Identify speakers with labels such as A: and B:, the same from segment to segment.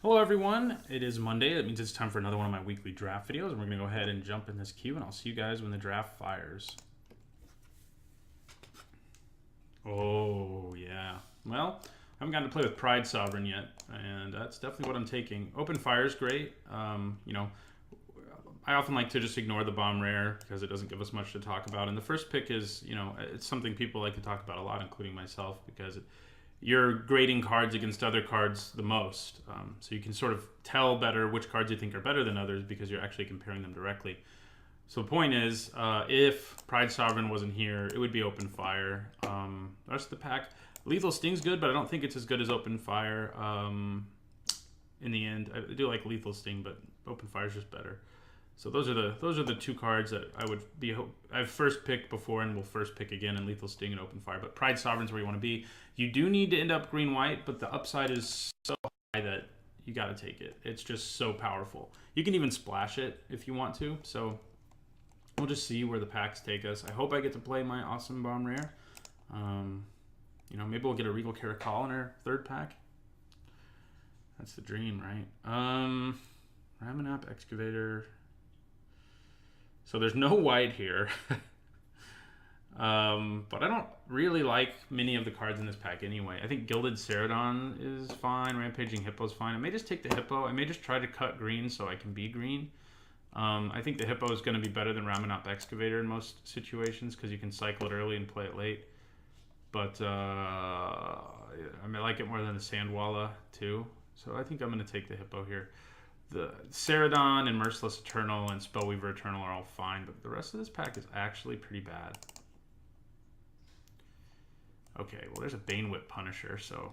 A: Hello everyone, it is Monday. That means it's time for another one of my weekly draft videos, and we're going to go ahead and jump in this queue, and I'll see you guys when the draft fires. Oh, yeah. Well, I haven't gotten to play with Pride Sovereign yet, and that's definitely what I'm taking. Open fire is great. You know, I often like to just ignore the bomb rare because it doesn't give us much to talk about. And the first pick is, you know, it's something people like to talk about a lot, including myself, because you're grading cards against other cards the most. So you can sort of tell better which cards you think are better than others because you're actually comparing them directly. So the point is, if Pride Sovereign wasn't here, it would be Open Fire. The rest of the pack, Lethal Sting's good, but I don't think it's as good as Open Fire. In the end, I do like Lethal Sting, but Open Fire is just better. So those are the two cards that I've first picked before and will first pick again in Lethal Sting and Open Fire. But Pride Sovereign's where you want to be. You do need to end up green-white, but the upside is so high that you got to take it. It's just so powerful. You can even splash it if you want to. So we'll just see where the packs take us. I hope I get to play my awesome bomb rare. You know, maybe we'll get a Regal Caracol in our third pack. That's the dream, right? Ramanap Excavator. So there's no white here. But I don't really like many of the cards in this pack anyway. I think Gilded Ceradon is fine. Rampaging Hippo is fine. I may just take the Hippo. I may just try to cut green so I can be green. I think the Hippo is going to be better than Ramanop Excavator in most situations because you can cycle it early and play it late. But I may like it more than the Sandwalla too. So I think I'm going to take the Hippo here. The Ceradon and Merciless Eternal and Spellweaver Eternal are all fine, but the rest of this pack is actually pretty bad. Okay, well there's a Banewhip Punisher, so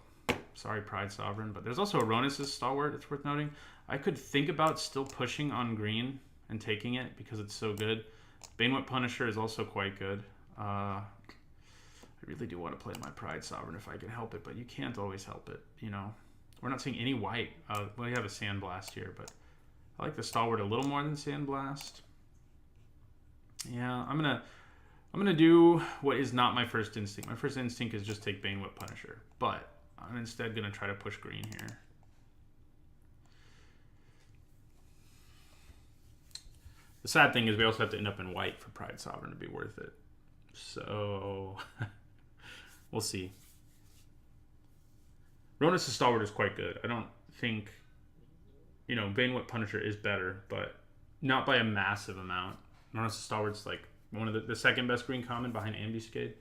A: sorry Pride Sovereign, but there's also a Ronus' Stalwart, it's worth noting. I could think about still pushing on green and taking it because it's so good. Banewhip Punisher is also quite good. I really do want to play my Pride Sovereign if I can help it, but you can't always help it, you know. We're not seeing any white. We have a Sandblast here, but I like the Stalwart a little more than Sandblast. Yeah, I'm gonna do what is not my first instinct. My first instinct is just take Banewhip Punisher, but I'm instead gonna try to push green here. The sad thing is we also have to end up in white for Pride Sovereign to be worth it. So we'll see. Ronus' Stalwart is quite good. I don't think, you know, Banewhip Punisher is better, but not by a massive amount. Ronus' Stalwart's like one of the second best green common behind Ambuscade.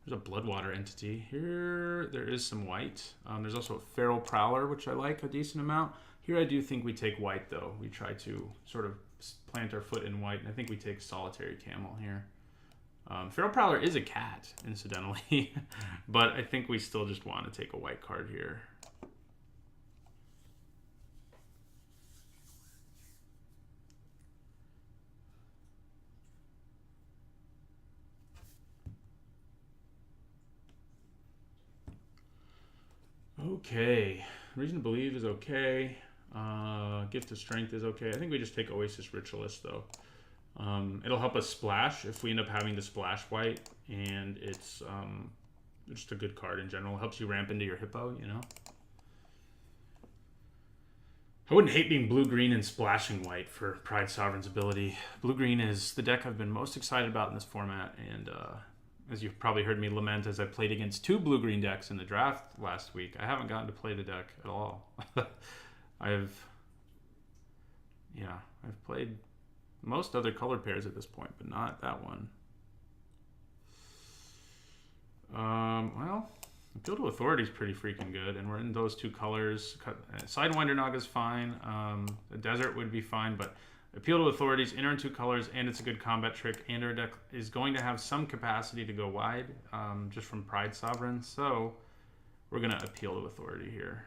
A: There's a Bloodwater entity. Here there is some white. There's also a Feral Prowler, which I like a decent amount. Here I do think we take white, though. We try to sort of plant our foot in white, and I think we take Solitary Camel here. Feral Prowler is a cat, incidentally, but I think we still just want to take a white card here. Okay, Reason to Believe is okay. Gift of Strength is okay. I think we just take Oasis Ritualist, though. It'll help us splash if we end up having to splash white, and it's just a good card in general. It helps you ramp into your Hippo, you know. I wouldn't hate being blue-green and splashing white for Pride Sovereign's ability. Blue-green is the deck I've been most excited about in this format, and as you've probably heard me lament, as I played against two blue-green decks in the draft last week, I haven't gotten to play the deck at all. I've played most other color pairs at this point, but not that one. Well, Appeal to Authority is pretty freaking good, and we're in those two colors. Sidewinder Naga's fine. The Desert would be fine, but Appeal to Authorities, enter in two colors, and it's a good combat trick, and our deck is going to have some capacity to go wide, just from Pride Sovereign, so we're going to Appeal to Authority here.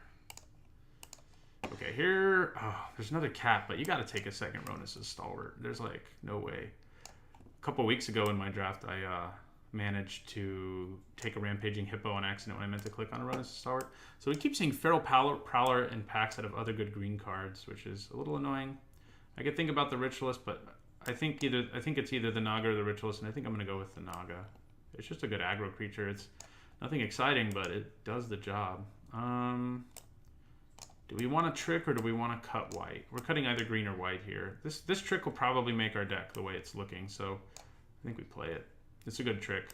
A: Okay, here, there's another cat, but you got to take a second Ronus' Stalwart. There's like no way. A couple weeks ago in my draft, I managed to take a Rampaging Hippo on accident when I meant to click on a Ronus' Stalwart. So we keep seeing Feral Prowler and packs out of other good green cards, which is a little annoying. I could think about the Ritualist, but I think it's either the Naga or the Ritualist, and I think I'm going to go with the Naga. It's just a good aggro creature. It's nothing exciting, but it does the job. Do we want to trick or do we want to cut white? We're cutting either green or white here. This trick will probably make our deck the way it's looking, so I think we play it. It's a good trick.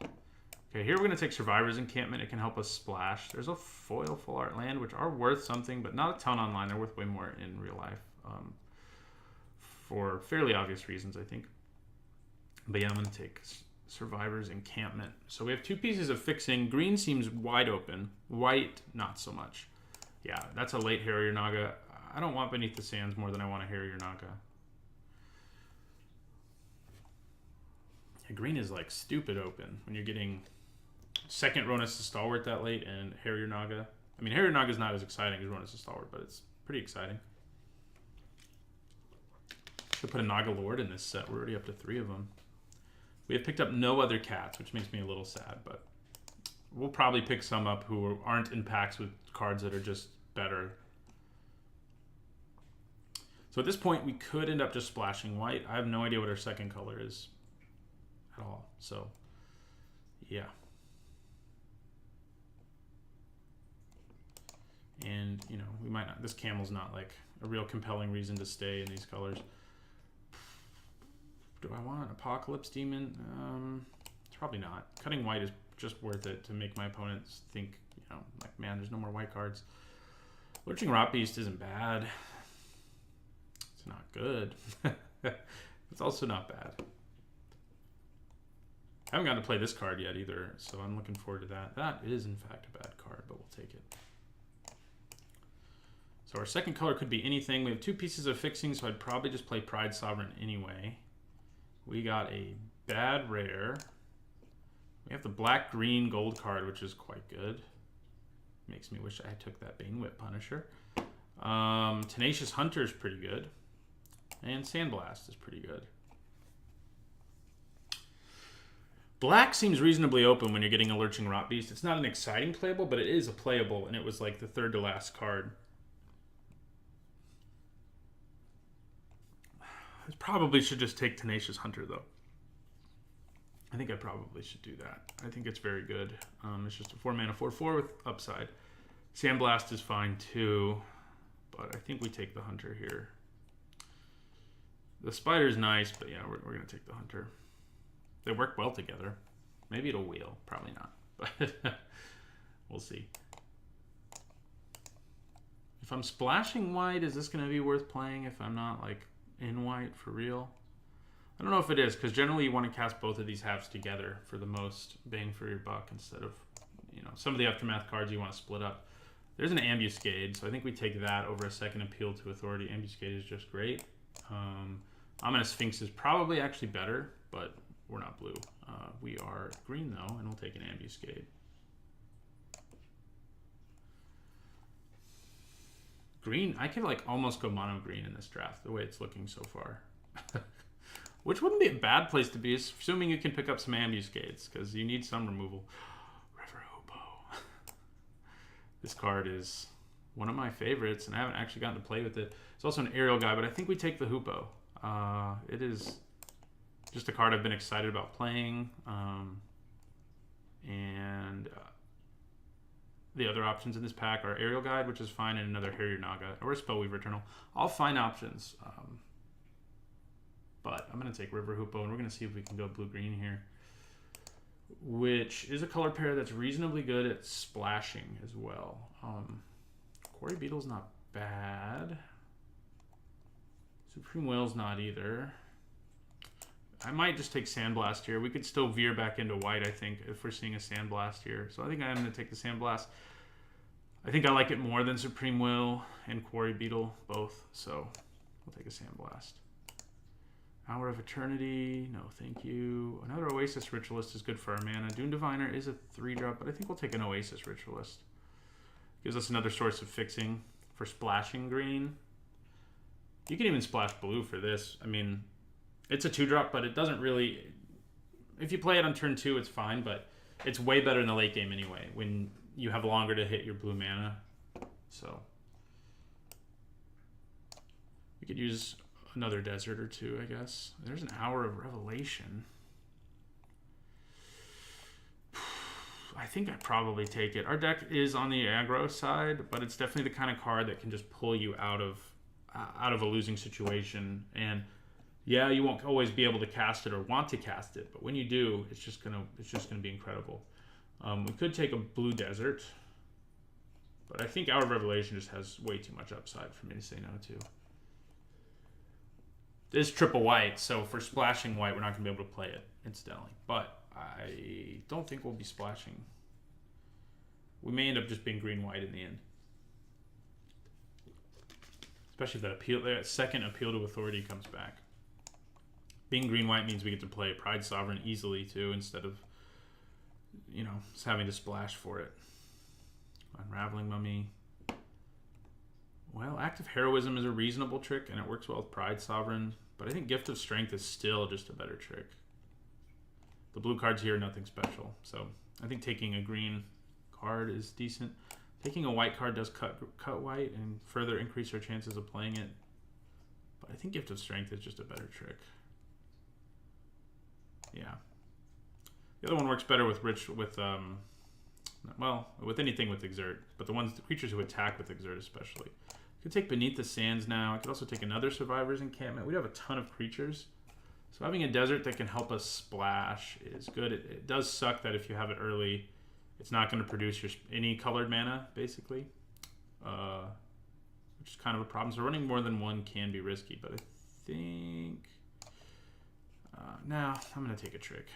A: Okay, here we're going to take Survivor's Encampment. It can help us splash. There's a foil full art land, which are worth something, but not a ton online. They're worth way more in real life. For fairly obvious reasons, I think. But yeah, I'm going to take Survivor's Encampment. So we have two pieces of fixing. Green seems wide open. White, not so much. Yeah, that's a late Harrier Naga. I don't want Beneath the Sands more than I want a Harrier Naga. Yeah, green is like stupid open when you're getting second Ronus the Stalwart that late and Harrier Naga. I mean, Harrier Naga is not as exciting as Ronus the Stalwart, but it's pretty exciting. Should put a Naga Lord in this set. We're already up to 3 of them. We have picked up no other cats, which makes me a little sad, but we'll probably pick some up who aren't in packs with cards that are just better. So at this point, we could end up just splashing white. I have no idea what our second color is at all. So, yeah. And, you know, we might not, this camel's not like a real compelling reason to stay in these colors. Do I want an Apocalypse Demon? Probably not. Cutting white is just worth it to make my opponents think, you know, like, man, there's no more white cards. Lurching Rot Beast isn't bad. It's not good. It's also not bad. I haven't gotten to play this card yet either, so I'm looking forward to that. That is, in fact, a bad card, but we'll take it. So our second color could be anything. We have 2 pieces of fixing, so I'd probably just play Pride Sovereign anyway. We got a bad rare. We have the black-green gold card, which is quite good. Makes me wish I took that Bane Whip Punisher. Tenacious Hunter is pretty good. And Sandblast is pretty good. Black seems reasonably open when you're getting a Lurching Rot Beast. It's not an exciting playable, but it is a playable, and it was like the 3rd to last card. I probably should just take Tenacious Hunter, though. I think I probably should do that. I think it's very good. It's just a 4-mana 4/4 with upside. Sandblast is fine, too. But I think we take the Hunter here. The Spider's nice, but yeah, we're going to take the Hunter. They work well together. Maybe it'll wheel. Probably not. But we'll see. If I'm splashing white, is this going to be worth playing if I'm not, like, in white for real? I don't know if it is, because generally you want to cast both of these halves together for the most bang for your buck instead of, you know, some of the Aftermath cards you want to split up. There's an Ambuscade, so I think we take that over a second Appeal to Authority. Ambuscade is just great. Ominous Sphinx is probably actually better, but we're not blue. We are green, though, and we'll take an Ambuscade. Green, I could like almost go mono green in this draft, the way it's looking so far. Which wouldn't be a bad place to be, assuming you can pick up some Ambuscades, because you need some removal. River Hoopoe. This card is one of my favorites, and I haven't actually gotten to play with it. It's also an aerial guy, but I think we take the Hoopoe. It is just a card I've been excited about playing. The other options in this pack are Aerial Guide, which is fine, and another Harrier Naga, or a Spellweaver Eternal. All fine options. But I'm going to take River Hoopoe, and we're going to see if we can go blue-green here, which is a color pair that's reasonably good at splashing as well. Quarry Beetle's not bad. Supreme Whale's not either. I might just take Sandblast here. We could still veer back into white, I think, if we're seeing a Sandblast here. So I think I'm going to take the Sandblast. I think I like it more than Supreme Will and Quarry Beetle, both. So we'll take a Sandblast. Hour of Eternity. No, thank you. Another Oasis Ritualist is good for our mana. Dune Diviner is a 3-drop, but I think we'll take an Oasis Ritualist. Gives us another source of fixing for splashing green. You can even splash blue for this. I mean, it's a 2-drop, but it doesn't really... If you play it on turn 2, it's fine, but it's way better in the late game anyway, when you have longer to hit your blue mana. So we could use another desert or two, I guess. There's an Hour of Revelation. I think I'd probably take it. Our deck is on the aggro side, but it's definitely the kind of card that can just pull you out of a losing situation. And yeah, you won't always be able to cast it or want to cast it, but when you do, it's just gonna be incredible. We could take a blue desert, but I think Hour of Revelation just has way too much upside for me to say no to. It's triple white, so for splashing white, we're not gonna be able to play it incidentally. But I don't think we'll be splashing. We may end up just being green-white in the end. Especially if that second appeal to authority comes back. Being green-white means we get to play Pride Sovereign easily, too, instead of, you know, just having to splash for it. Unraveling Mummy. Well, Active Heroism is a reasonable trick, and it works well with Pride Sovereign. But I think Gift of Strength is still just a better trick. The blue cards here are nothing special. So I think taking a green card is decent. Taking a white card does cut white and further increase our chances of playing it. But I think Gift of Strength is just a better trick. Yeah. The other one works better with anything with Exert, but the creatures who attack with Exert especially. I could take Beneath the Sands now. I could also take another Survivor's Encampment. We'd have a ton of creatures. So having a desert that can help us splash is good. It does suck that if you have it early, it's not going to produce any colored mana, basically, which is kind of a problem. So running more than one can be risky, but I think... now I'm going to take a trick.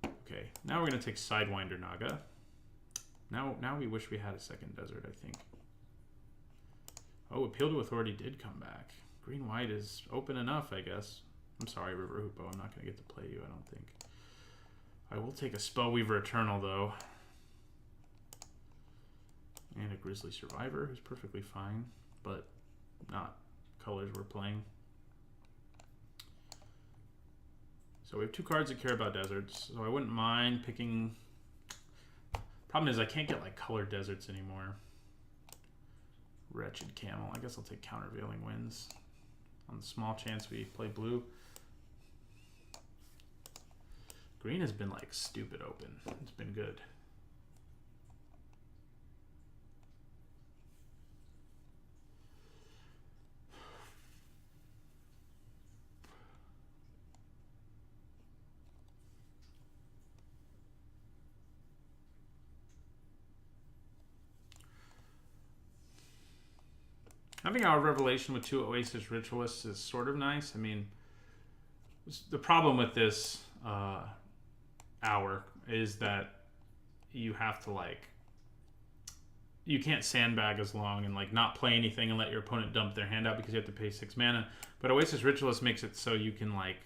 A: Okay, now we're going to take Sidewinder Naga. Now we wish we had a second desert, I think. Oh, Appeal to Authority did come back. Green-white is open enough, I guess. I'm sorry, River Hoopo. I'm not going to get to play you, I don't think. I will take a Spellweaver Eternal, though. And a Grizzly Survivor, who's perfectly fine, but not colors we're playing. So we have two cards that care about deserts, so I wouldn't mind picking... Problem is I can't get like colored deserts anymore. Wretched Camel. I guess I'll take Countervailing Winds on the small chance we play blue. Green has been like stupid open. It's been good. Having our Revelation with two Oasis Ritualists is sort of nice. I mean, the problem with this hour is that you have to, like, you can't sandbag as long and, like, not play anything and let your opponent dump their hand out because you have to pay 6 mana. But Oasis Ritualist makes it so you can, like,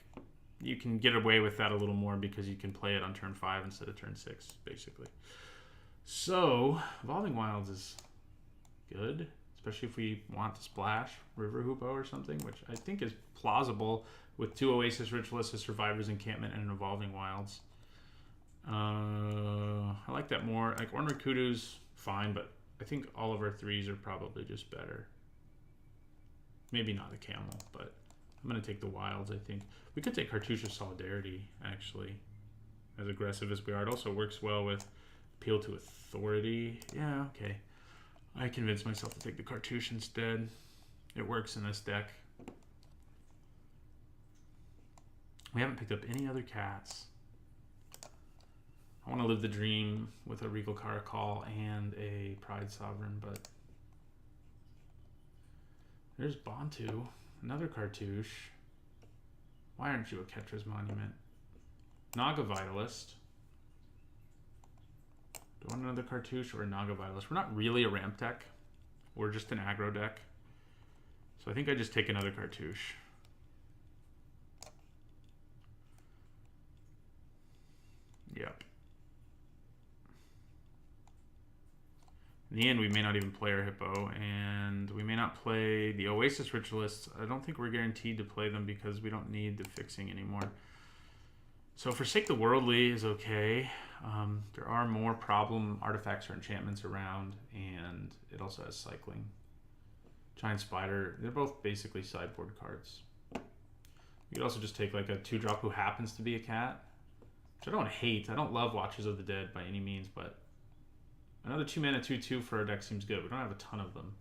A: you can get away with that a little more because you can play it on turn 5 instead of turn 6, basically. So, Evolving Wilds is good. Especially if we want to splash River Hoopo or something, which I think is plausible with two Oasis Ritualists, a Survivor's Encampment, and an Evolving Wilds. I like that more. Like, Ornery Kudu's fine, but I think all of our threes are probably just better. Maybe not the Camel, but I'm going to take the Wilds, I think. We could take Cartouche of Solidarity, actually, as aggressive as we are. It also works well with Appeal to Authority. Yeah, okay. I convinced myself to take the Cartouche instead. It works in this deck. We haven't picked up any other cats. I want to live the dream with a Regal Caracal and a Pride Sovereign, but there's Bantu, another Cartouche. Why aren't you a Ketra's Monument? Naga Vitalist. Do I want another Cartouche or a Naga Vitalist? We're not really a ramp deck. We're just an aggro deck. So I think I just take another Cartouche. Yep. In the end, we may not even play our Hippo, and we may not play the Oasis Ritualists. I don't think we're guaranteed to play them because we don't need the fixing anymore. So Forsake the Worldly is okay. There are more problem artifacts or enchantments around, and it also has cycling. Giant Spider. They're both basically sideboard cards. You could also just take like a 2-drop who happens to be a cat, which I don't hate. I don't love Watchers of the Dead by any means, but another 2-mana 2/2 for our deck seems good. We don't have a ton of them,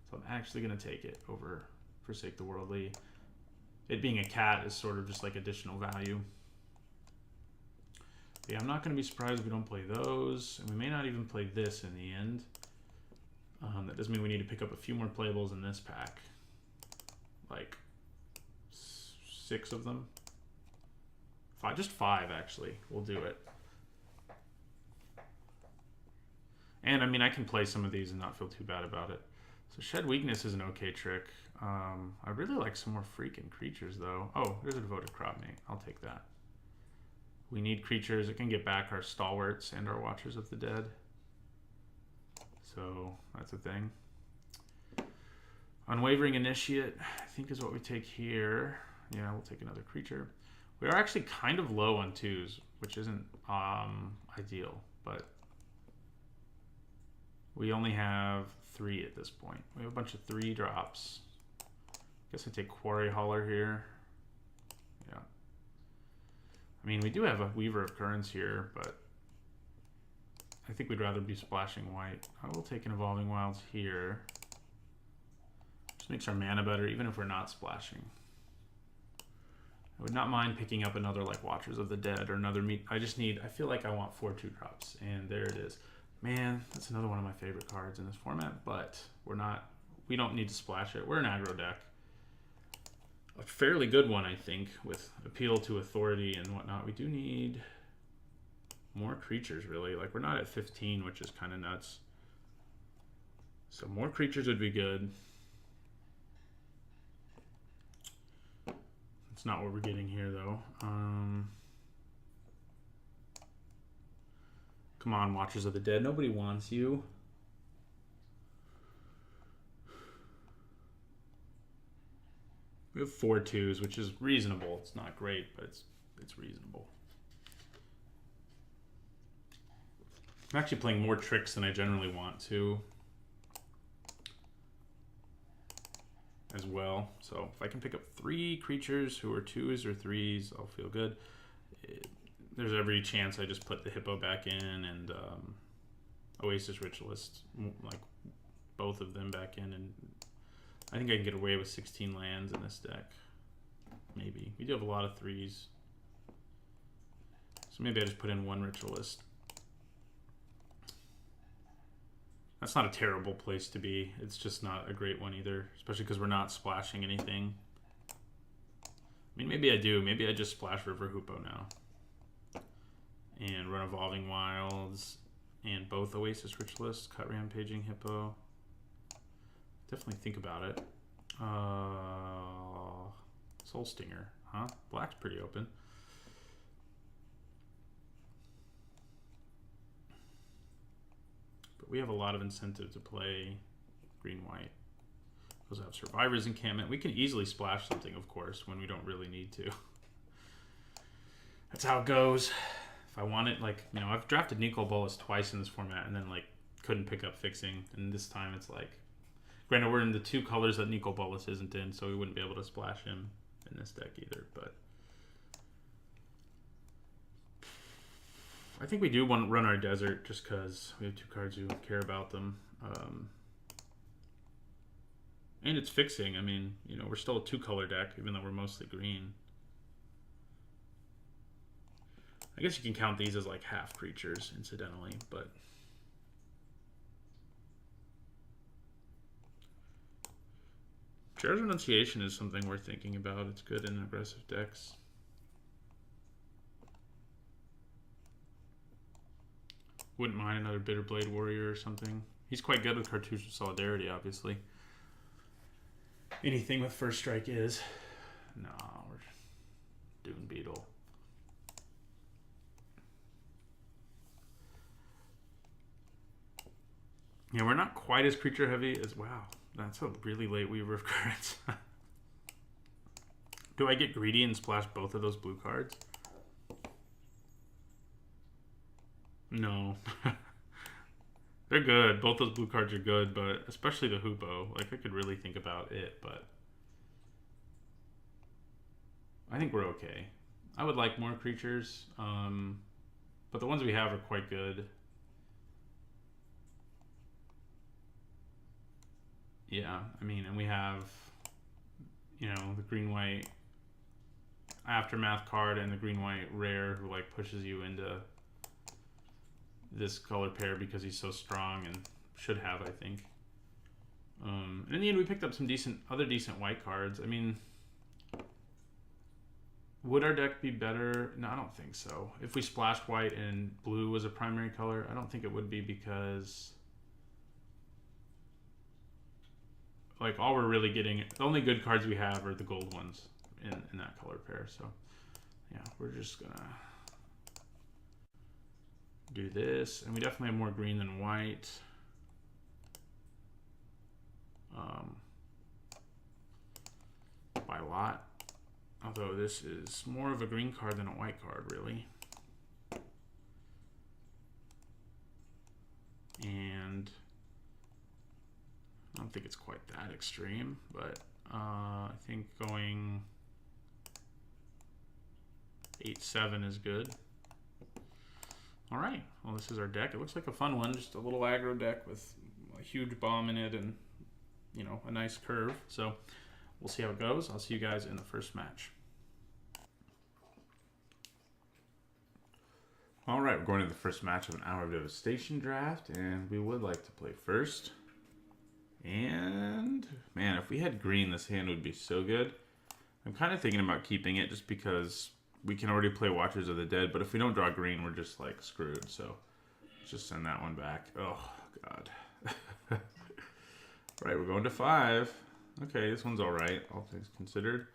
A: so I'm actually going to take it over Forsake the Worldly. It being a cat is sort of just like additional value. But yeah, I'm not going to be surprised if we don't play those, and we may not even play this in the end. That doesn't mean we need to pick up a few more playables in this pack. Like 6 of them. 5, just 5 actually. We'll do it. And I mean, I can play some of these and not feel too bad about it. So Shed Weakness is an okay trick. I really like some more freaking creatures though. Oh, there's a Devoted Cropmate. I'll take that. We need creatures that can get back our Stalwarts and our Watchers of the Dead. So that's a thing. Unwavering Initiate, I think, is what we take here. Yeah, we'll take another creature. We are actually kind of low on 2s, which isn't ideal, but we only have 3 at this point. We have a bunch of 3-drops. I guess I take Quarry Hauler here. Yeah. I mean, we do have a Weaver of Currents here, but I think we'd rather be splashing white. I will take an Evolving Wilds here. Just makes our mana better, even if we're not splashing. I would not mind picking up another like Watchers of the Dead or another I feel like I want 4 2-drops, and there it is. Man, that's another one of my favorite cards in this format, but we don't need to splash it. We're an aggro deck. A fairly good one, I think, with appeal to authority and whatnot. We do need more creatures, really. Like, we're not at 15, which is kind of nuts. So more creatures would be good. That's not what we're getting here, though. Come on, Watchers of the Dead. Nobody wants you. We have 4 2s, which is reasonable. It's not great, but it's reasonable. I'm actually playing more tricks than I generally want to as well. So if I can pick up 3 creatures who are 2s or 3s, I'll feel good. There's every chance I just put the Hippo back in and Oasis Ritualist, like both of them back in, and I think I can get away with 16 lands in this deck. Maybe. We do have a lot of 3s. So maybe I just put in 1 Ritualist. That's not a terrible place to be. It's just not a great one either, especially because we're not splashing anything. I mean, maybe I do. Maybe I just splash River Hoopoe now. And run Evolving Wilds and both Oasis Ritualist, cut Rampaging Hippo. Definitely think about it. Soul Stinger, huh? Black's pretty open. But we have a lot of incentive to play green-white. Those have Survivor's Encampment. We can easily splash something, of course, when we don't really need to. That's how it goes. If I want it, like, you know, I've drafted Nicol Bolas twice in this format and then, like, couldn't pick up Fixing. And this time it's like, granted, we're in the 2 colors that Nicol Bolas isn't in, so we wouldn't be able to splash him in this deck either. But I think we do want to run our Desert just because we have 2 cards who care about them. And it's Fixing. I mean, you know, we're still a 2-color deck, even though we're mostly green. I guess you can count these as like half creatures, incidentally, but Chair's Renunciation is something we're thinking about. It's good in aggressive decks. Wouldn't mind another Bitterblade Warrior or something. He's quite good with Cartouche of Solidarity, obviously. Anything with First Strike is. No, we're Dune Beetle. Yeah, we're not quite as creature heavy as, wow, that's a really late Weaver of Currents. Do I get greedy and splash both of those blue cards? No. They're good. Both those blue cards are good, but especially the Hoopo. Like, I could really think about it, but I think we're okay. I would like more creatures, but the ones we have are quite good. Yeah, I mean, and we have, you know, the green-white Aftermath card and the green-white rare who, like, pushes you into this color pair because he's so strong and should have, I think. And in the end, we picked up some other decent white cards. I mean, would our deck be better? No, I don't think so. If we splashed white and blue was a primary color, I don't think it would be because, like, all we're really getting, the only good cards we have are the gold ones in that color pair. So, yeah, we're just gonna do this, and we definitely have more green than white. By a lot. Although this is more of a green card than a white card, really. And I don't think it's quite that extreme, but I think going 8-7 is good. All right, well, this is our deck. It looks like a fun one, just a little aggro deck with a huge bomb in it and, you know, a nice curve. So we'll see how it goes. I'll see you guys in the first match. All right, we're going to the first match of an Hour of Devastation draft, and we would like to play first. And, man, if we had green, this hand would be so good. I'm kind of thinking about keeping it just because we can already play Watchers of the Dead, but if we don't draw green, we're just, like, screwed. So let's just send that one back. Oh, God. All right, we're going to 5. Okay, this one's all right, all things considered.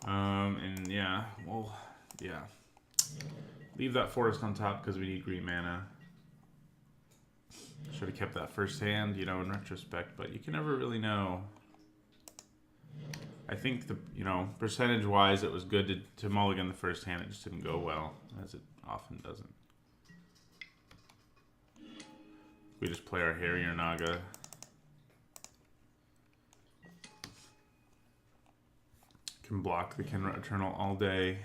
A: And, yeah, well, yeah. Leave that forest on top because we need green mana. Should have kept that first hand, you know, in retrospect, but you can never really know. I think the, you know, percentage-wise, it was good to mulligan the first hand. It just didn't go well, as it often doesn't. We just play our Harrier Naga. Can block the Kenra Eternal all day.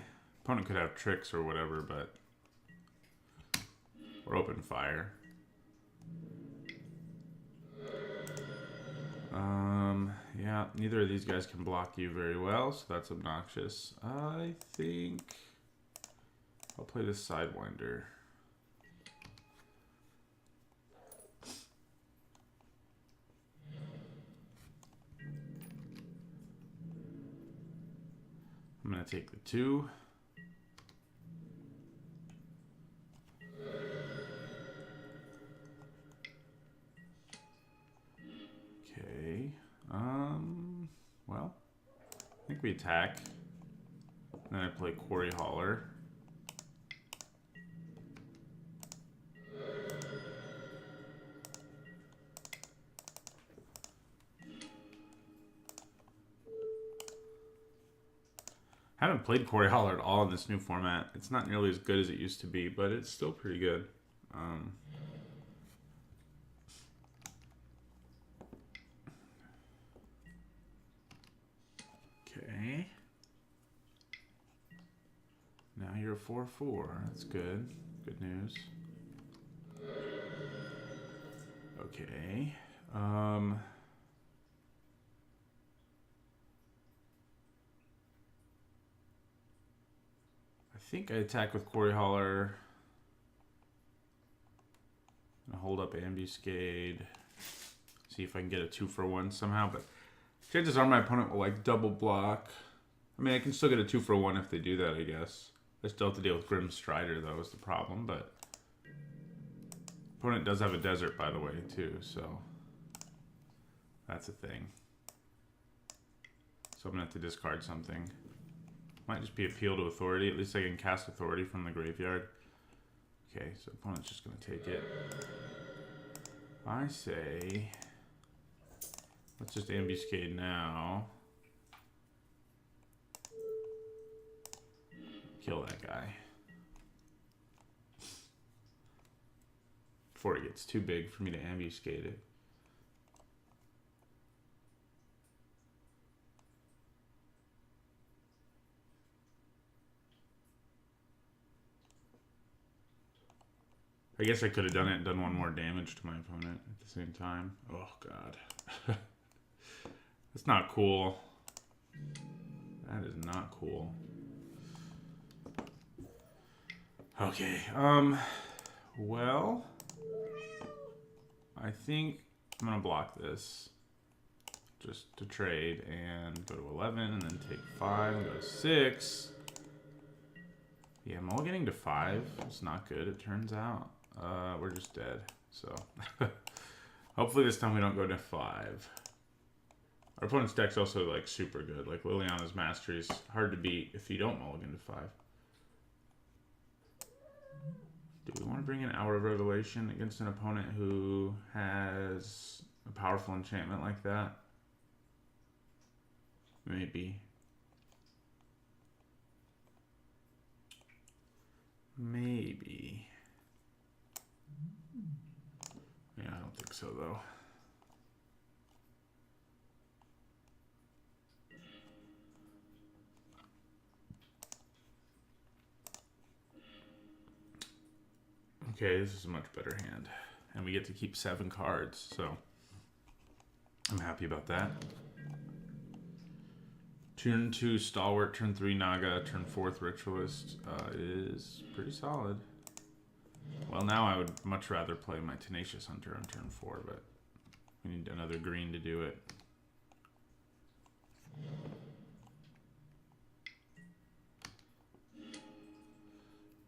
A: Opponent could have tricks or whatever, but we're open fire. Yeah, neither of these guys can block you very well, so that's obnoxious. I think I'll play this Sidewinder. I'm going to take the 2. Okay. Well, I think we attack. Then I play Quarry Hauler. I haven't played Quarry Hauler at all in this new format. It's not nearly as good as it used to be, but it's still pretty good. Okay. Now you're a 4/4. That's good. Good news. Okay. I think I attack with Quarry Hauler. I'll hold up Ambuscade. See if I can get a 2-for-1 somehow, but chances are my opponent will like double block. I mean, I can still get a 2-for-1 if they do that, I guess. I still have to deal with Grim Strider, though, is the problem, but opponent does have a desert, by the way, too, so that's a thing. So I'm gonna have to discard something. Might just be Appeal to Authority. At least I can cast Authority from the graveyard. Okay, so opponent's just gonna take it. I say, let's just Ambuscade now. Kill that guy. before it gets too big for me to ambuscade it. I guess I could have done it and done one more damage to my opponent at the same time. Oh, God. That's not cool. That is not cool. Okay, well, I think I'm going to block this just to trade and go to 11 and then take 5 and go to 6. Yeah, mulliganing to 5 is not good, it turns out. We're just dead, so hopefully this time we don't go to 5. Our opponent's deck's also like super good. Like Liliana's Mastery is hard to beat if you don't mulligan to 5. Do we want to bring in Hour of Revelation against an opponent who has a powerful enchantment like that? Maybe. Maybe. Yeah, I don't think so, though. Okay, this is a much better hand. And we get to keep 7 cards, so I'm happy about that. Turn 2 Stalwart, turn 3 Naga, turn 4th Ritualist is pretty solid. Well, now I would much rather play my Tenacious Hunter on turn 4, but we need another green to do it.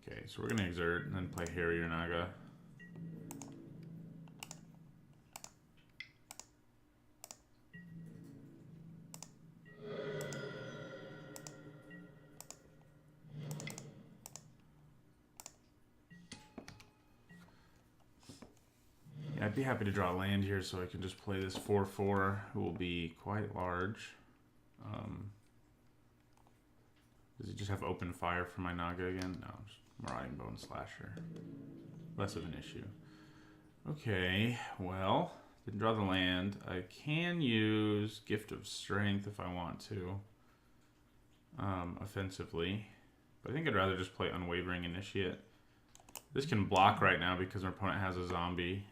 A: Okay, so we're going to exert and then play Harrier Naga. Yeah, I'd be happy to draw land here so I can just play this 4/4, who will be quite large. Does he just have open fire for my Naga again? No, just Marauding Bone Slasher. Less of an issue. Okay, well, didn't draw the land. I can use Gift of Strength if I want to, offensively. But I think I'd rather just play Unwavering Initiate. This can block right now because our opponent has a zombie.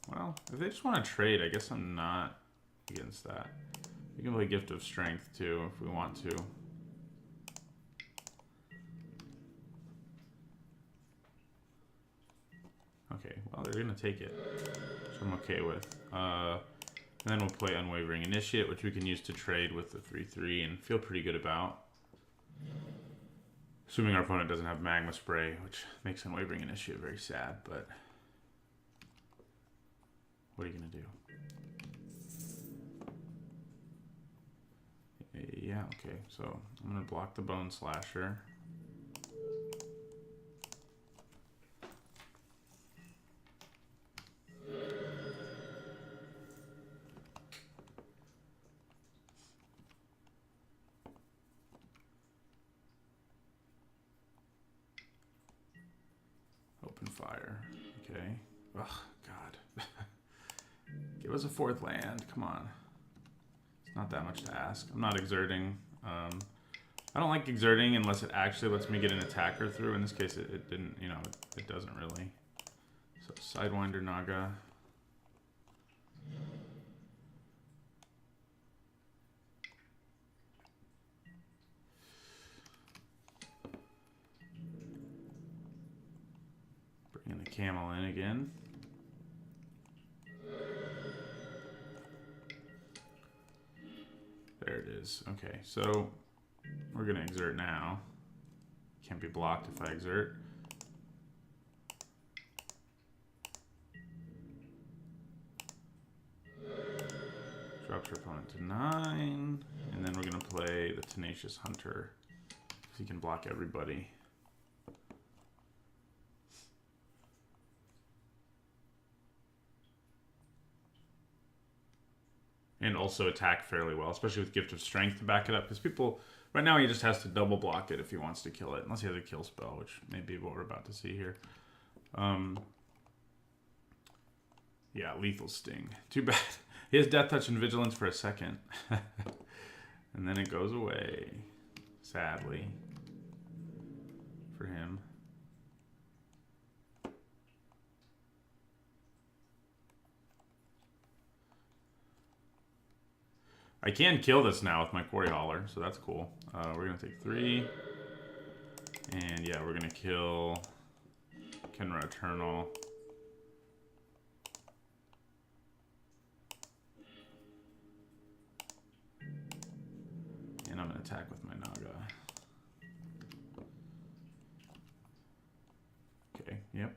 A: Well, if they just want to trade, I guess I'm not against that. We can play Gift of Strength too if we want to. Okay, well, they're going to take it, which I'm okay with. And then we'll play Unwavering Initiate, which we can use to trade with the 3/3 and feel pretty good about. Assuming our opponent doesn't have Magma Spray, which makes Unwavering Initiate very sad, but what are you going to do? Yeah, okay, so I'm going to block the Bone Slasher. Open fire, okay. Ugh, God. Give us a 4th land, come on. Not that much to ask. I'm not exerting. I don't like exerting unless it actually lets me get an attacker through. In this case, it didn't, you know, it doesn't really. So Sidewinder Naga. Bringing the camel in again. There it is. Okay, so we're going to exert now. Can't be blocked if I exert. Drops your opponent to 9. And then we're going to play the Tenacious Hunter, because he can block everybody. And also attack fairly well, especially with Gift of Strength to back it up, because people, Right now he just has to double block it if he wants to kill it, unless he has a kill spell, which may be what we're about to see here. Yeah, lethal sting. Too bad. He has death touch and vigilance for a second. And then it goes away. Sadly. For him. I can kill this now with my Quarry Hauler, so that's cool. We're going to take 3. And yeah, we're going to kill Kenra Eternal. And I'm going to attack with my Naga. Okay, yep.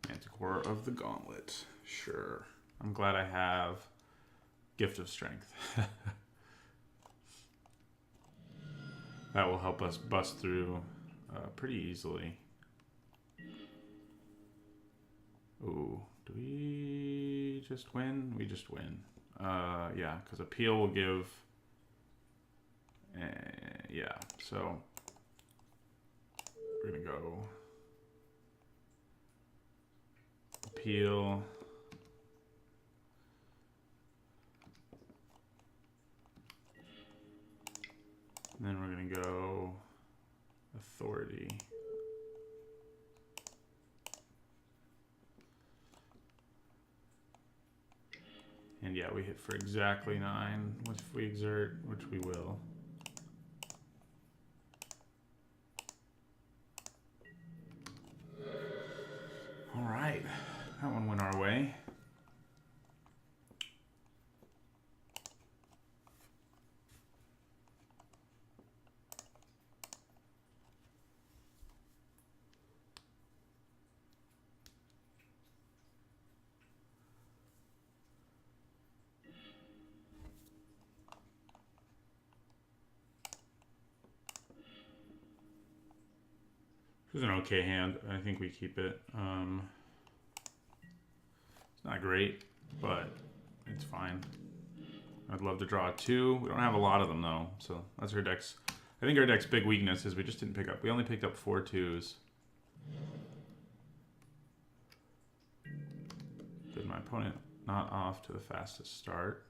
A: Manticore of the Gauntlet. Sure. I'm glad I have Gift of Strength. That will help us bust through pretty easily. Ooh, do we just win? We just win. Yeah, because Appeal will give... yeah, so we're going to go Appeal. And then we're going to go Authority. And yeah, we hit for exactly 9 if we exert, which we will. All right, that one went our way. It was an okay hand. I think we keep it. It's not great, but it's fine. I'd love to draw 2. We don't have a lot of them though, so that's our deck's. I think our deck's big weakness is we just didn't pick up. We only picked up 4 2s. Did my opponent not off to the fastest start?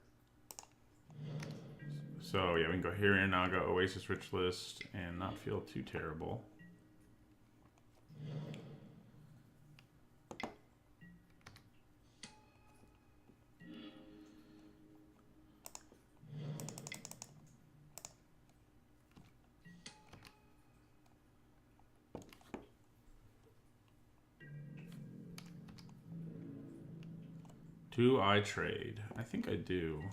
A: So yeah, we can go Hirian Naga, Oasis Rich List, and not feel too terrible. Do I trade? I think I do.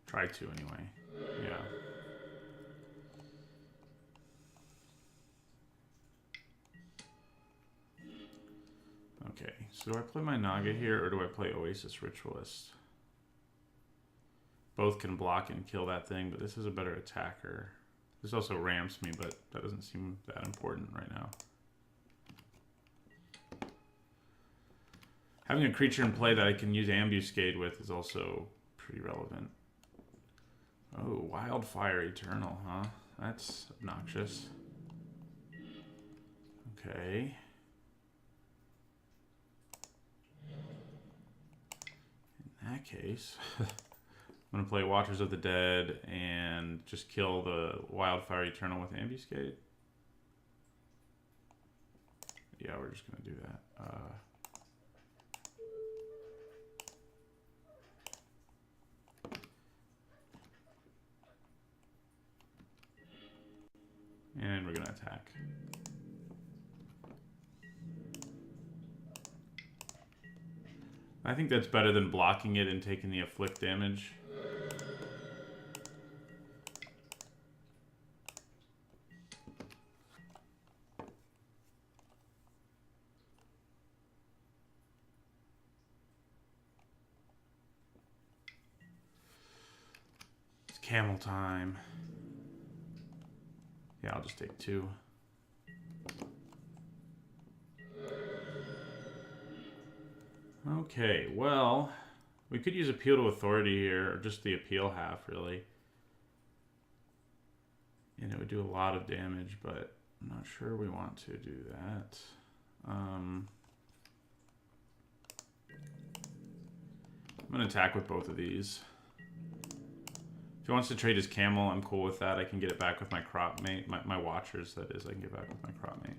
A: Try to anyway. Yeah. Okay, so do I play my Naga here or do I play Oasis Ritualist? Both can block and kill that thing, but this is a better attacker. This also ramps me, but that doesn't seem that important right now. Having a creature in play that I can use Ambuscade with is also pretty relevant. Oh, Wildfire Eternal, huh? That's obnoxious. Okay. In that case, I'm going to play Watchers of the Dead and just kill the Wildfire Eternal with Ambuscade. Yeah, we're just going to do that. And we're going to attack. I think that's better than blocking it and taking the afflict damage. camel time. Yeah, I'll just take 2. Okay, well, we could use Appeal to Authority here, or just the Appeal half, really. And it would do a lot of damage, but I'm not sure we want to do that. I'm going to attack with both of these. If he wants to trade his camel, I'm cool with that. I can get it back with my crop mate. My watchers, that is. I can get back with my crop mate.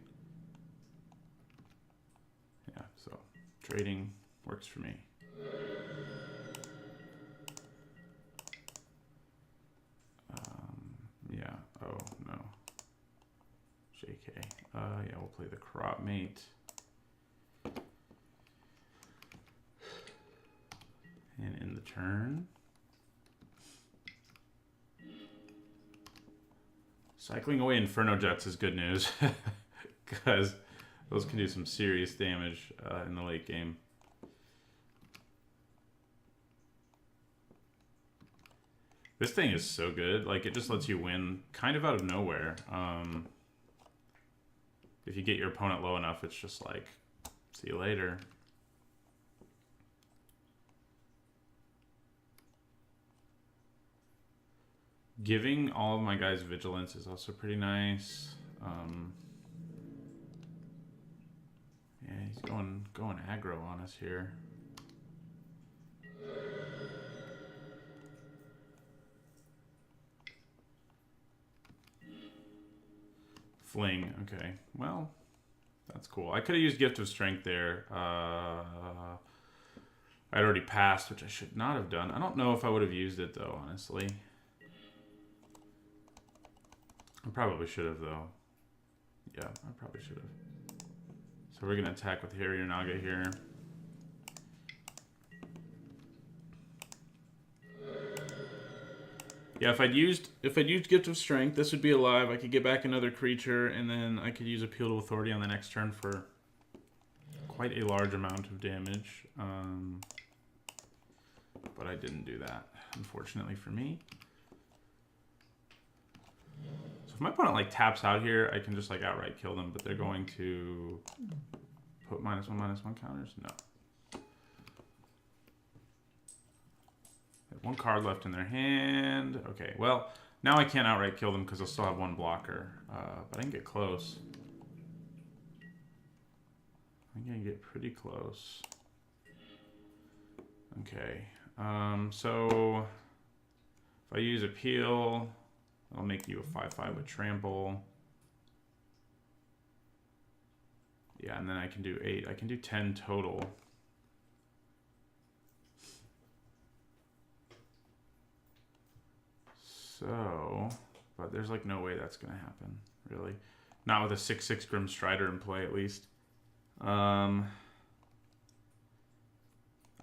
A: Yeah, so trading works for me. Yeah, oh no. JK. Yeah, we'll play the crop mate. And in the turn. Cycling away Inferno Jets is good news. Because those can do some serious damage in the late game. This thing is so good. Like, it just lets you win kind of out of nowhere. If you get your opponent low enough, it's just like, see you later. Giving all of my guys vigilance is also pretty nice. Yeah, he's going aggro on us here. Fling, okay. Well, that's cool. I could have used Gift of Strength there. I'd already passed, which I should not have done. I don't know if I would have used it, though, honestly. I probably should have, though. Yeah, I probably should have. So we're going to attack with Harrier Naga here. Yeah, if I'd used Gift of Strength, this would be alive. I could get back another creature, and then I could use Appeal to Authority on the next turn for quite a large amount of damage. But I didn't do that, unfortunately for me. So if my opponent like taps out here, I can just like outright kill them, but they're going to put -1/-1 counters? No. They have 1 card left in their hand. Okay, well, now I can't outright kill them because they'll still have 1 blocker. But I can get close. I'm going to get pretty close. Okay, so if I use Appeal, I'll make you a 5/5 with Trample. Yeah, and then I can do 8. I can do 10 total. So, but there's like no way that's going to happen, really. Not with a 6/6 Grim Strider in play, at least. I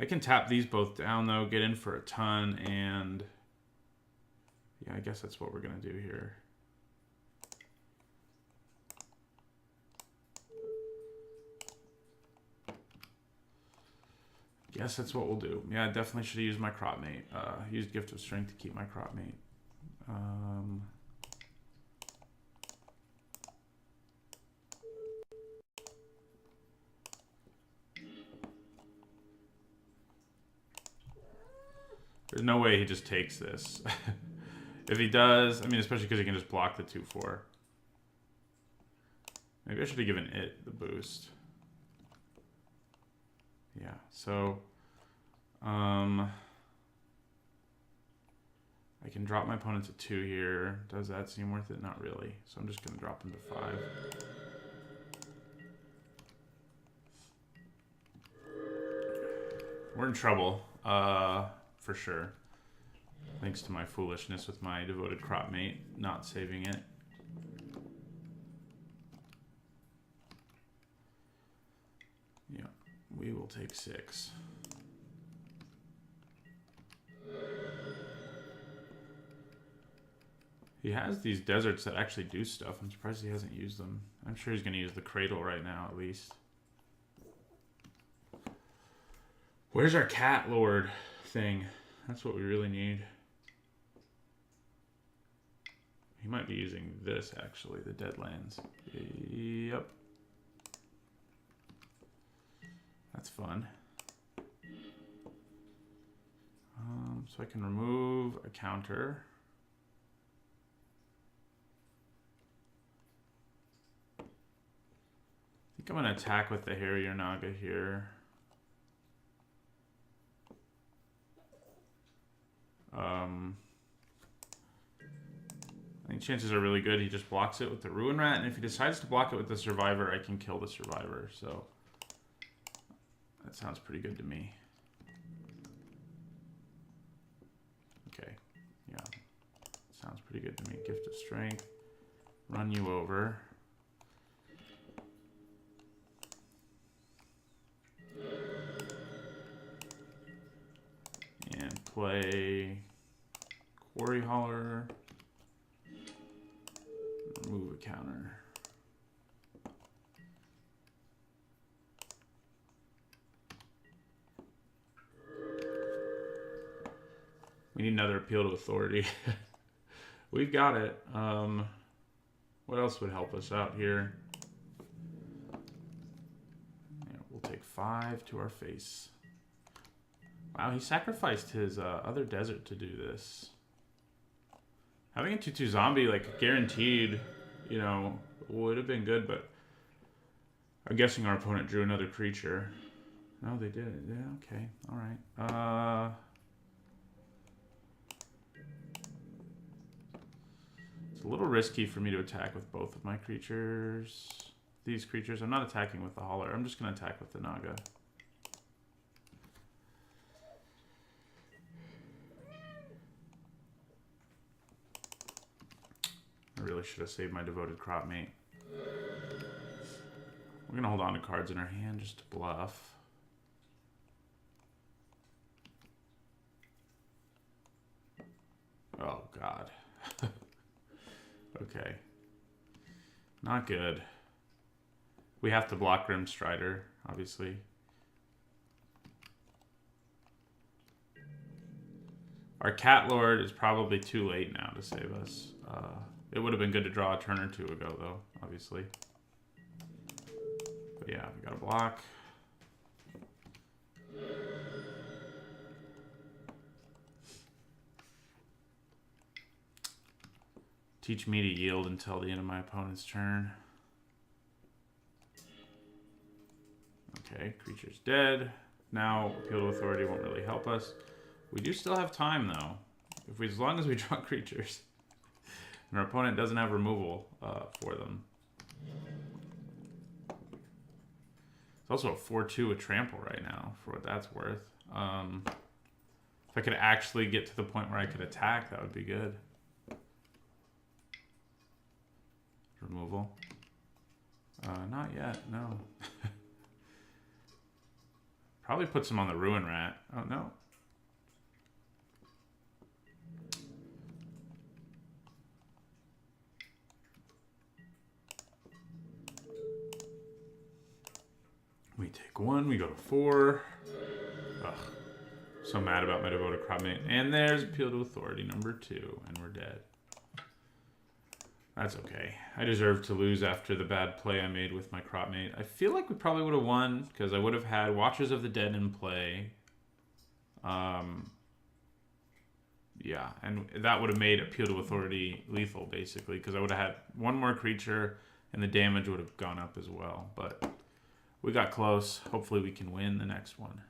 A: can tap these both down, though, get in for a ton, and yeah, I guess that's what we're going to do here. Guess that's what we'll do. Yeah, I definitely should have used my crop mate. Used Gift of Strength to keep my crop mate. There's no way he just takes this. If he does, I mean, especially because he can just block the 2/4. Maybe I should have given it the boost. Yeah, so I can drop my opponent to 2 here. Does that seem worth it? Not really. So I'm just going to drop him to 5. We're in trouble, for sure. Thanks to my foolishness with my devoted crop mate not saving it. Yeah, we will take 6. He has these deserts that actually do stuff. I'm surprised he hasn't used them. I'm sure he's going to use the Cradle right now, at least. Where's our Cat Lord thing? That's what we really need. He might be using this, actually, the Deadlands. Yep. That's fun. So I can remove a counter. I think I'm going to attack with the Harrier Naga here. I think chances are really good he just blocks it with the Ruin Rat, and if he decides to block it with the Survivor, I can kill the Survivor, so that sounds pretty good to me. Okay, yeah, sounds pretty good to me. Gift of Strength, run you over. And play Quarry Hauler. Remove a counter. We need another Appeal to Authority. We've got it. What else would help us out here? Yeah, we'll take 5 to our face. Wow, he sacrificed his other desert to do this. Having a 2/2 zombie, like, guaranteed, you know, would have been good, but I'm guessing our opponent drew another creature. No, they did. Yeah, okay. All right. It's a little risky for me to attack with both of my creatures. These creatures. I'm not attacking with the Hauler. I'm just going to attack with the Naga. I really should have saved my Devoted Cropmate. We're going to hold on to cards in our hand just to bluff. Oh, God. Okay. Not good. We have to block Grim Strider, obviously. Our Cat Lord is probably too late now to save us. It would have been good to draw a turn or two ago, though, obviously. But yeah, we got to block. Teach me to yield until the end of my opponent's turn. Okay, creature's dead. Now, Appeal to Authority won't really help us. We do still have time, though. As long as we draw creatures. And our opponent doesn't have removal for them. It's also a 4/2 with Trample right now, for what that's worth. If I could actually get to the point where I could attack, that would be good. Removal. Not yet, no. Probably puts him on the Ruin Rat. Oh, no. We take 1, we go to 4. Ugh. So mad about my Devoted Cropmate. And there's Appeal to Authority number 2, and we're dead. That's okay. I deserve to lose after the bad play I made with my Cropmate. I feel like we probably would have won, because I would have had Watchers of the Dead in play. Yeah, and that would have made Appeal to Authority lethal, basically, because I would have had one more creature, and the damage would have gone up as well. But we got close. Hopefully we can win the next one.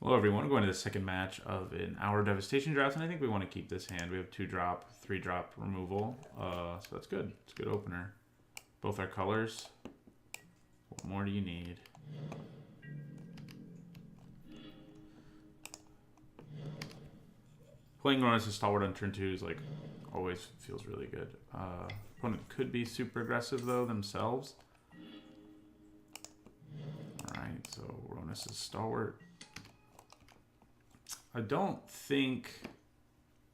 A: Hello everyone, we're going to the second match of an Hour Devastation draft, and I think we want to keep this hand. We have 2-drop, 3-drop removal, so that's good. It's a good opener. Both our colors. What more do you need? Playing Ronas as Stalwart on turn 2 is like always feels really good. Opponent could be super aggressive though themselves. Alright, so Ronas is Stalwart. I don't think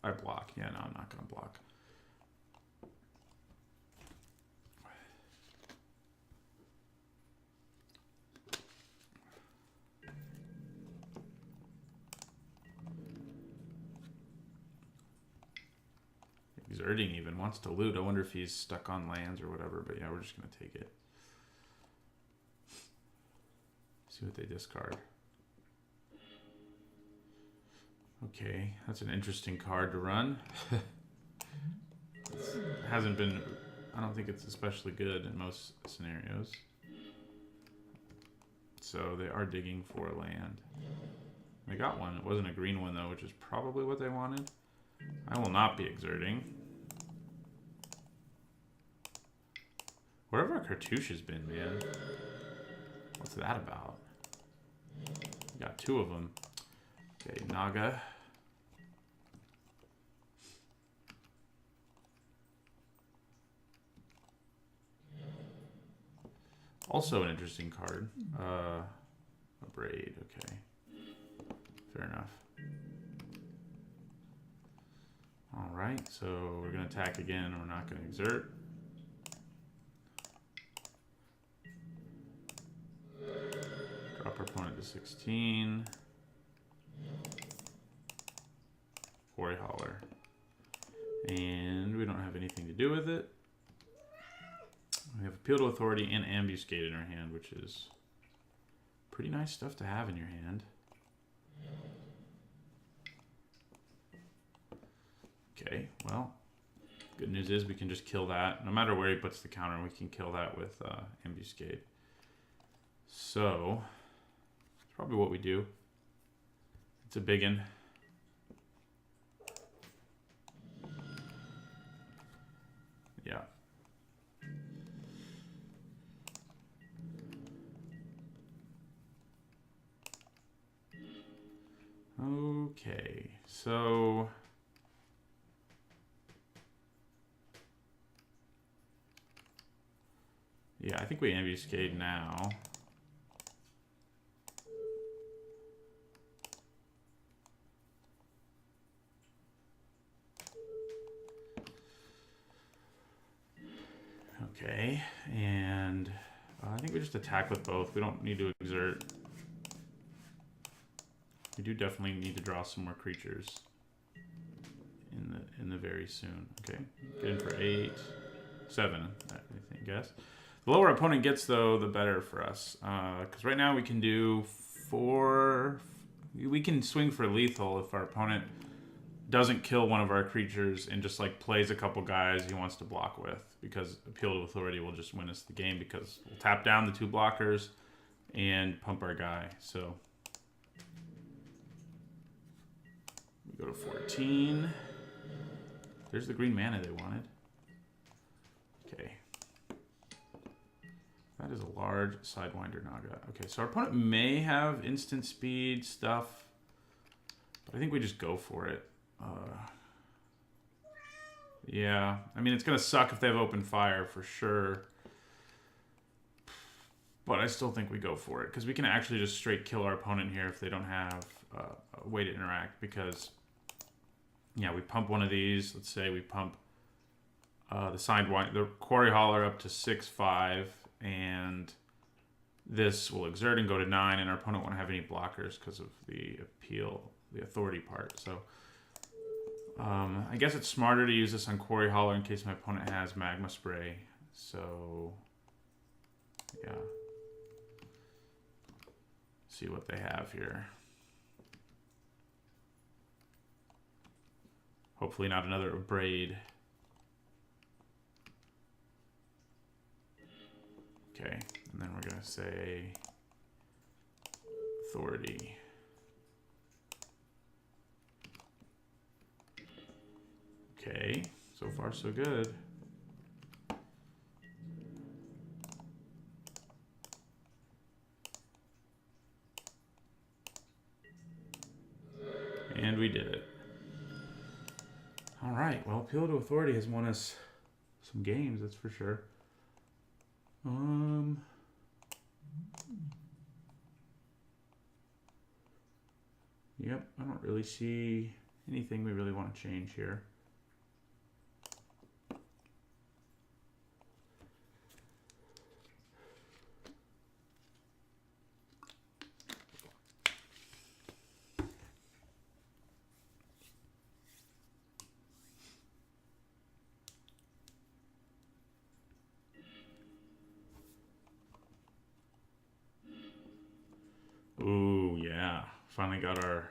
A: I block. Yeah, no, I'm not going to block. exerting even. Wants to loot. I wonder if he's stuck on lands or whatever. But yeah, we're just going to take it. See what they discard. Okay, that's an interesting card to run. It hasn't been... I don't think it's especially good in most scenarios. So they are digging for land. They got one. It wasn't a green one, though, which is probably what they wanted. I will not be exerting. Wherever our cartouche has been, man. What's that about? We got two of them. Okay, Naga. Also an interesting card. A braid, okay. Fair enough. Alright, so we're going to attack again and we're not going to exert. Drop our opponent to 16. Quarry Hauler. And we don't have anything to do with it. We have Appeal to Authority and Ambuscade in our hand, which is pretty nice stuff to have in your hand. Okay, well, good news is we can just kill that. No matter where he puts the counter, we can kill that with Ambuscade. So, that's probably what we do. It's a big one. Yeah. Okay, so... yeah, I think we ambuscade now. Okay, and I think we just attack with both. We don't need to exert. We do definitely need to draw some more creatures in the very soon. Okay, get in for 8, 7, I guess. The lower opponent gets, though, the better for us. Because right now we can do 4... we can swing for lethal if our opponent doesn't kill one of our creatures and just like plays a couple guys he wants to block with. Because Appeal to Authority will just win us the game because we'll tap down the 2 blockers and pump our guy. So we go to 14. There's the green mana they wanted. Okay. That is a large Sidewinder Naga. Okay, so our opponent may have instant speed stuff, but I think we just go for it. Yeah, I mean, it's going to suck if they have open fire for sure, but I still think we go for it because we can actually just straight kill our opponent here if they don't have a way to interact because, yeah, we pump one of these. Let's say we pump the Quarry Hauler up to 6/5, and this will exert and go to 9, and our opponent won't have any blockers because of the the authority part. So I guess it's smarter to use this on Quarry Hauler in case my opponent has Magma Spray. So yeah, see what they have here. Hopefully not another braid. Okay, and then we're going to say authority. Okay, so far so good. And we did it. All right, well, Appeal to Authority has won us some games, that's for sure. Yep, I don't really see anything we really want to change here. Ooh, yeah. Finally got our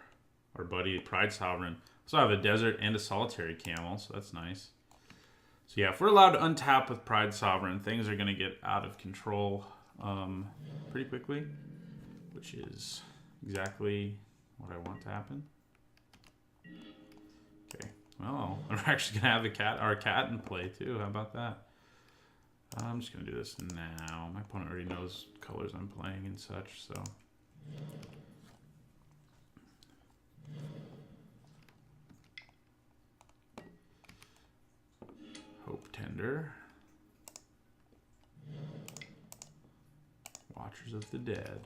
A: buddy Pride Sovereign. So I have a desert and a solitary camel, so that's nice. So yeah, if we're allowed to untap with Pride Sovereign, things are going to get out of control pretty quickly, which is exactly what I want to happen. Okay, well, we're actually going to have our cat in play too. How about that? I'm just going to do this now. My opponent already knows colors I'm playing and such, so... Hope Tender. Watchers of the Dead.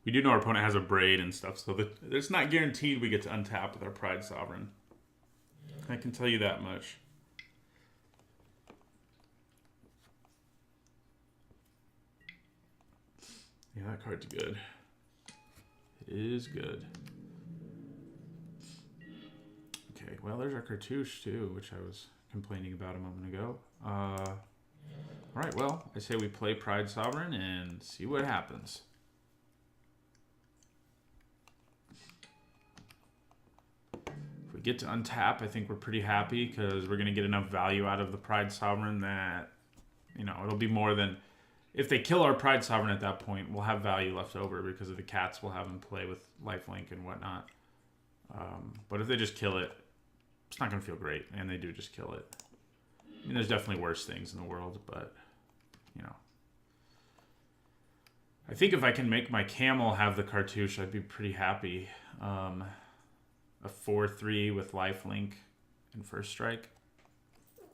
A: We do know our opponent has a Braid and stuff, so it's not guaranteed we get to untap with our Pride Sovereign. I can tell you that much. Yeah, that card's good. It is good. Okay, well, there's our Cartouche, too, which I was complaining about a moment ago. All right, well, I say we play Pride Sovereign and see what happens. If we get to untap, I think we're pretty happy because we're going to get enough value out of the Pride Sovereign that, you know, it'll be more than... If they kill our Pride Sovereign at that point, we'll have value left over because of the cats we'll have in play with lifelink and whatnot. But if they just kill it, it's not going to feel great, and they do just kill it. I mean, there's definitely worse things in the world, but, you know. I think if I can make my camel have the Cartouche, I'd be pretty happy. A 4/3 with lifelink and first strike.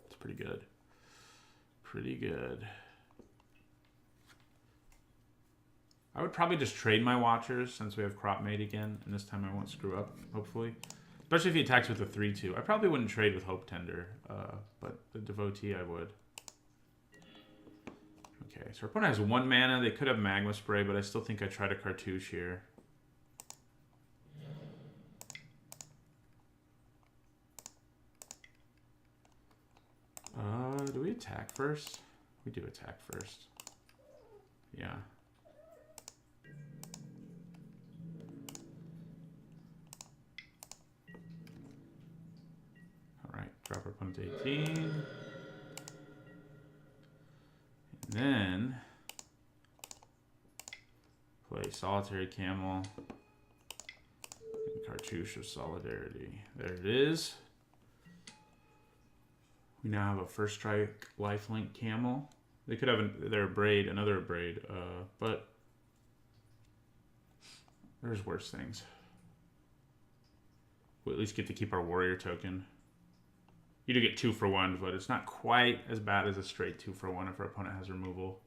A: It's pretty good. Pretty good. I would probably just trade my Watchers since we have Crop Mate again, and this time I won't screw up, hopefully. Especially if he attacks with a 3/2. I probably wouldn't trade with Hope Tender, but the Devotee I would. Okay, so our opponent has 1 mana. They could have Magma Spray, but I still think I try to Cartouche here. Do we attack first? We do attack first. Yeah. Drop our opponent to 18. And then play Solitary Camel and Cartouche of Solidarity. There it is. We now have a first strike lifelink camel. They could have another braid, but there's worse things. We'll at least get to keep our warrior token. You do get 2 for 1, but it's not quite as bad as a straight 2 for 1 if our opponent has removal.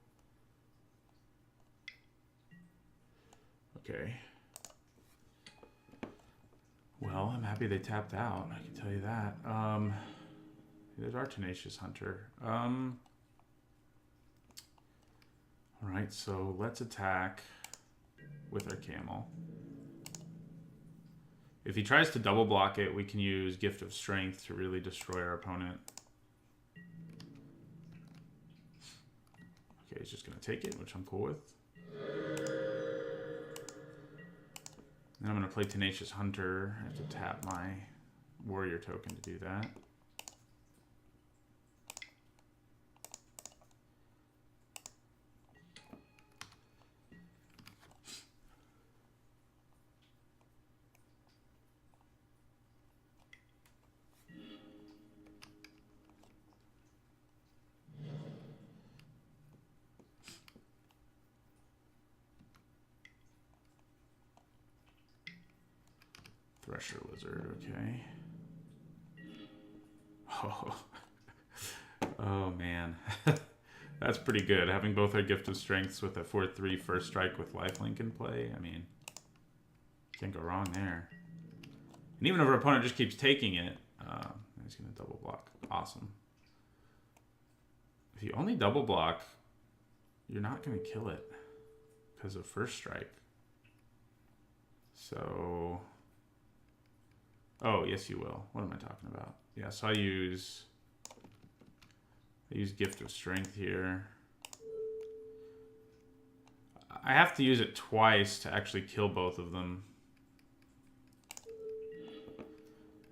A: Okay. Well, I'm happy they tapped out. I can tell you that. There's our Tenacious Hunter. All right, so let's attack with our camel. If he tries to double block it, we can use Gift of Strength to really destroy our opponent. Okay, he's just going to take it, which I'm cool with. Then I'm going to play Tenacious Hunter. I have to tap my warrior token to do that. Thresher Lizard, okay. Oh man. That's pretty good. Having both our Gift of Strengths with a 4/3 first strike with lifelink in play, I mean, can't go wrong there. And even if our opponent just keeps taking it, he's going to double block. Awesome. If you only double block, you're not going to kill it because of first strike. So... Oh, yes you will. What am I talking about? Yeah, so I use I use Gift of Strength here. I have to use it twice to actually kill both of them.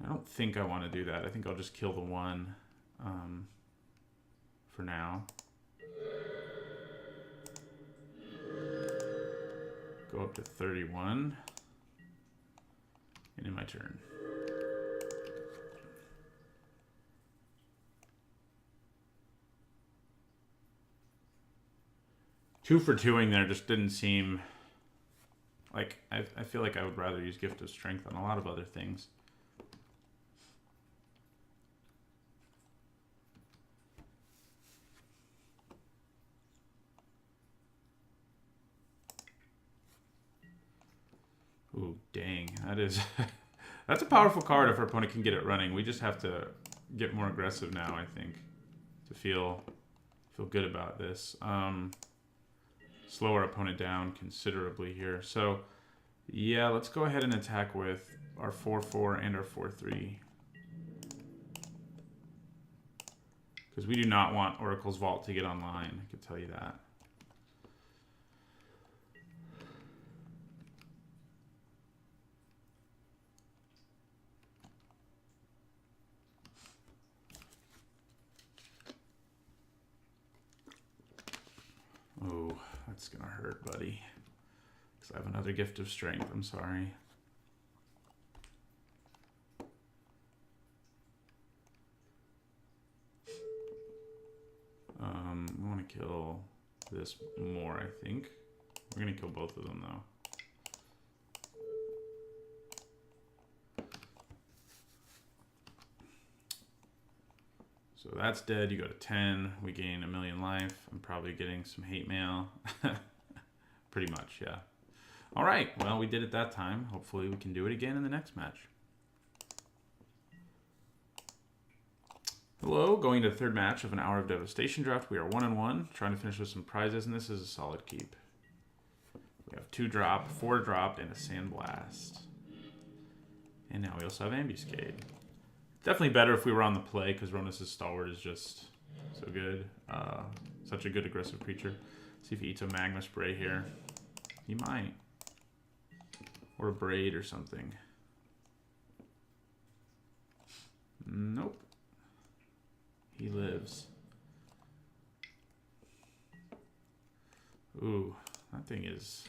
A: I don't think I want to do that. I think I'll just kill the one for now. Go up to 31. And in my turn. Two for twoing there just didn't seem like I feel like I would rather use Gift of Strength on a lot of other things. Ooh, dang. That is... That's a powerful card if our opponent can get it running. We just have to get more aggressive now, I think, to feel good about this. Slow our opponent down considerably here. So, yeah, let's go ahead and attack with our 4-4 and our 4-3. Because we do not want Oracle's Vault to get online, I can tell you that. Oh, that's gonna hurt, buddy. Because I have another Gift of Strength, I'm sorry. I want to kill this more, I think. We're gonna kill both of them, though. So that's dead. You go to 10. We gain 1,000,000 life. I'm probably getting some hate mail. Pretty much, yeah. All right. Well, we did it that time. Hopefully we can do it again in the next match. Hello. Going to the third match of an Hour of Devastation draft. We are 1-1. Trying to finish with some prizes, and this is a solid keep. We have 2 drop, 4 drop, and a Sandblast. And now we also have Ambuscade. Definitely better if we were on the play, because Ronus' Stalwart is just so good. Such a good aggressive creature. See if he eats a Magma Spray here. He might. Or a Braid or something. Nope. He lives. Ooh, that thing is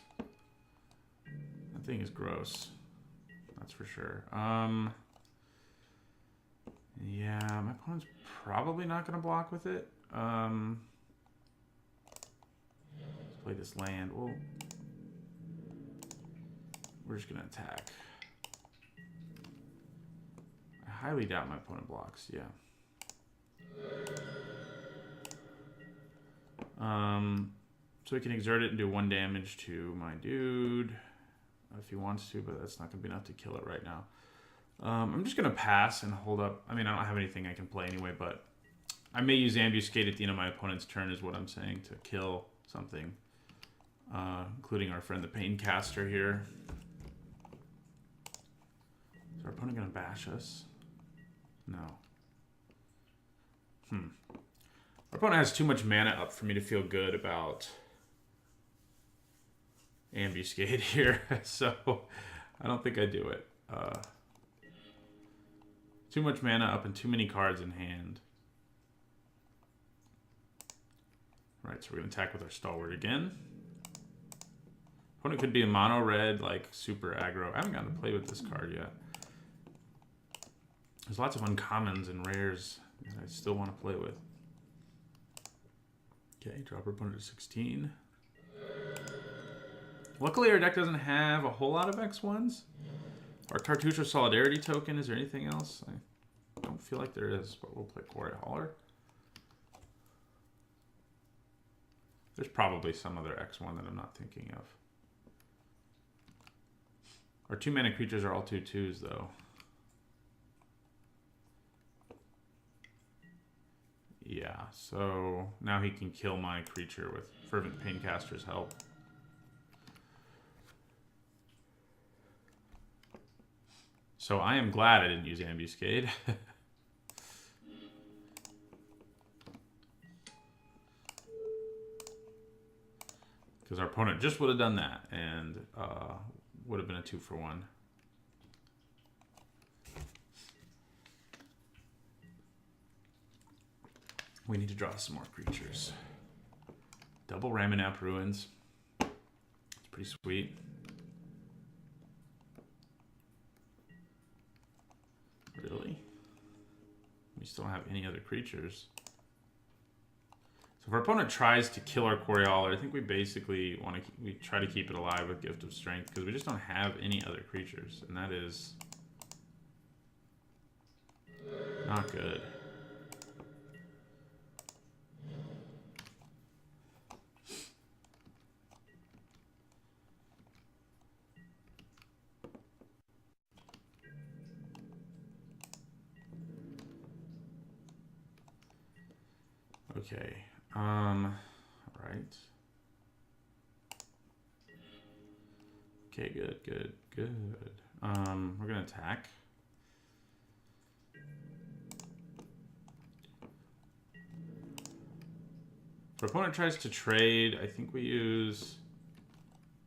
A: gross. That's for sure. Yeah, my opponent's probably not going to block with it. Let's play this land. Well, we're just going to attack. I highly doubt my opponent blocks, yeah. So he can exert it and do 1 damage to my dude if he wants to, but that's not going to be enough to kill it right now. I'm just going to pass and hold up. I mean, I don't have anything I can play anyway, but I may use Ambuscade at the end of my opponent's turn is what I'm saying, to kill something, including our friend the Paincaster here. Is our opponent going to bash us? No. Our opponent has too much mana up for me to feel good about Ambuscade here, so I don't think I do it. Too much mana up and too many cards in hand. Right, so we're going to attack with our Stalwart again. Opponent could be a mono red, like super aggro. I haven't gotten to play with this card yet. There's lots of uncommons and rares that I still want to play with. Okay, drop our opponent to 16. Luckily, our deck doesn't have a whole lot of X1s. Our Tartusha Solidarity token, is there anything else? I don't feel like there is, but we'll play Quarry Hauler. There's probably some other X1 that I'm not thinking of. Our 2-mana creatures are all 2/2s, though. Yeah, so now he can kill my creature with Fervent Paincaster's help. So I am glad I didn't use Ambuscade. Because our opponent just would have done that and would have been a 2-for-1. We need to draw some more creatures. Double Ramanap Ruins. It's pretty sweet. Really? We still don't have any other creatures. So if our opponent tries to kill our Coriolis, I think we basically want to we try to keep it alive with Gift of Strength because we just don't have any other creatures, and that is not good. Okay. Right. Okay, good. We're gonna attack. If our opponent tries to trade, I think we use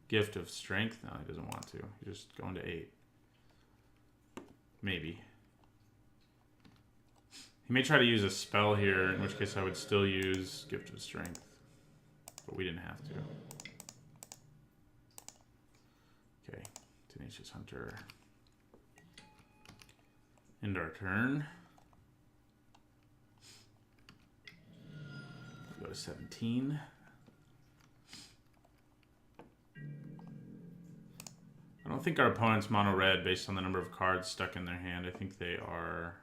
A: Gift of Strength. No, he doesn't want to. He's just going to 8. Maybe. He may try to use a spell here, in which case I would still use Gift of Strength. But we didn't have to. Okay, Tenacious Hunter. End our turn. Go to 17. I don't think our opponent's mono red based on the number of cards stuck in their hand. I think they are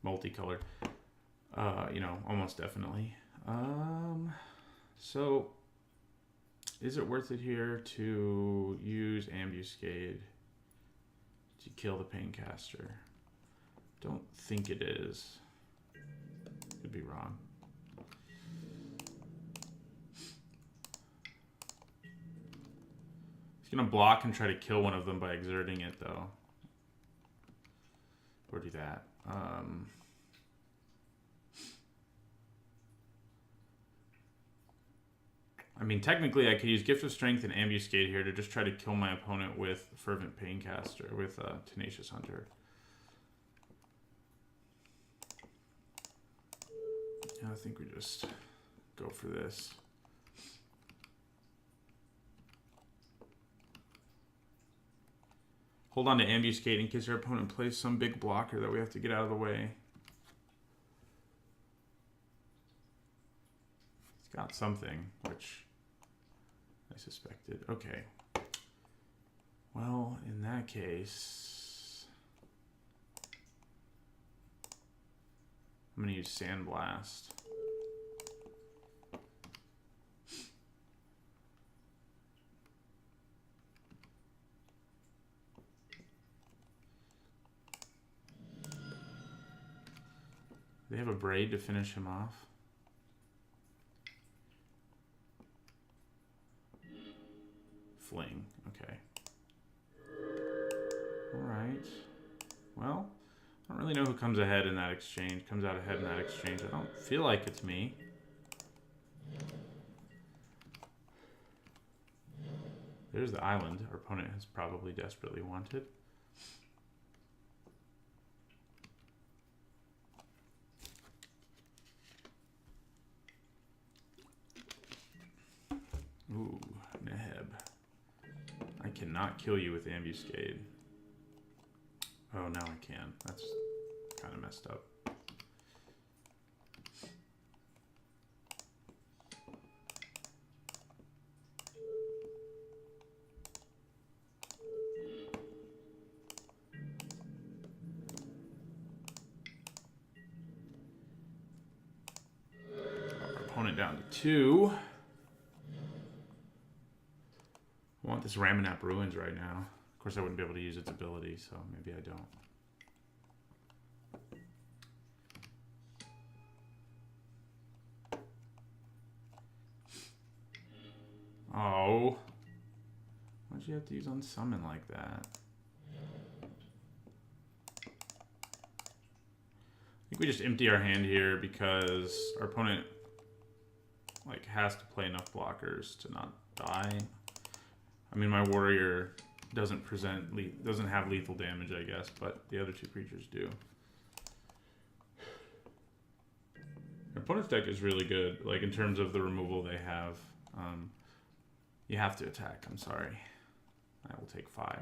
A: multicolored. You know, almost definitely. So is it worth it here to use Ambuscade to kill the Paincaster? Don't think it is. Could be wrong. He's gonna block and try to kill one of them by exerting it, though. Or do that. I mean, technically, I could use Gift of Strength and Ambuscade here to just try to kill my opponent with Fervent Paincaster, with Tenacious Hunter. Yeah, I think we just go for this. Hold on to Ambuscade in case our opponent plays some big blocker that we have to get out of the way. He's got something, which I suspected. Okay. Well, in that case, I'm going to use Sandblast. They have a Braid to finish him off. Fling, okay. Alright. Well, I don't really know who comes ahead in that exchange. Comes out ahead in that exchange. I don't feel like it's me. There's the island our opponent has probably desperately wanted. Ooh, Neheb. I cannot kill you with Ambuscade. Oh, now I can. That's kind of messed up. Our opponent down to 2. I want this Ramanap Ruins right now. Of course, I wouldn't be able to use its ability, so maybe I don't. Oh. Why'd you have to use Unsummon like that? think we just empty our hand here because our opponent like has to play enough blockers to not die. I mean, my warrior doesn't have lethal damage, I guess, but the other two creatures do. Our opponent's deck is really good, like in terms of the removal they have. You have to attack. I'm sorry. I will take 5.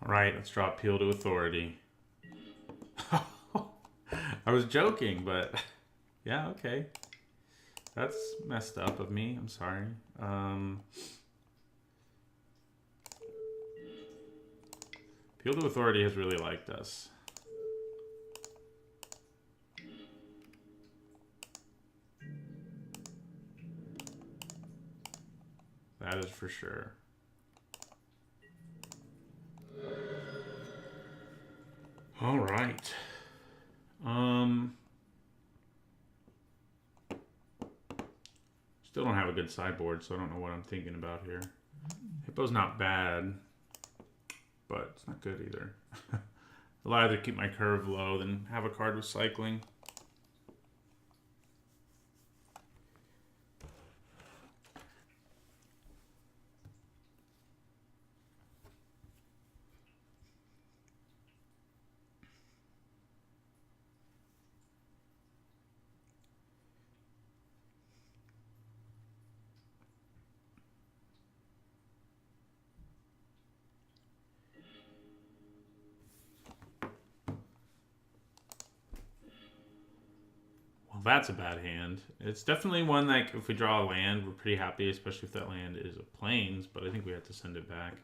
A: Alright, let's draw Appeal to Authority. I was joking, but yeah, okay. That's messed up of me. I'm sorry. Appeal to Authority has really liked us. That is for sure. All right. Still don't have a good sideboard, so I don't know what I'm thinking about here. Hippo's not bad, but it's not good either. I'll either keep my curve low than have a card with cycling. That's a bad hand. It's definitely one like if we draw a land, we're pretty happy, especially if that land is a plains, but I think we have to send it back.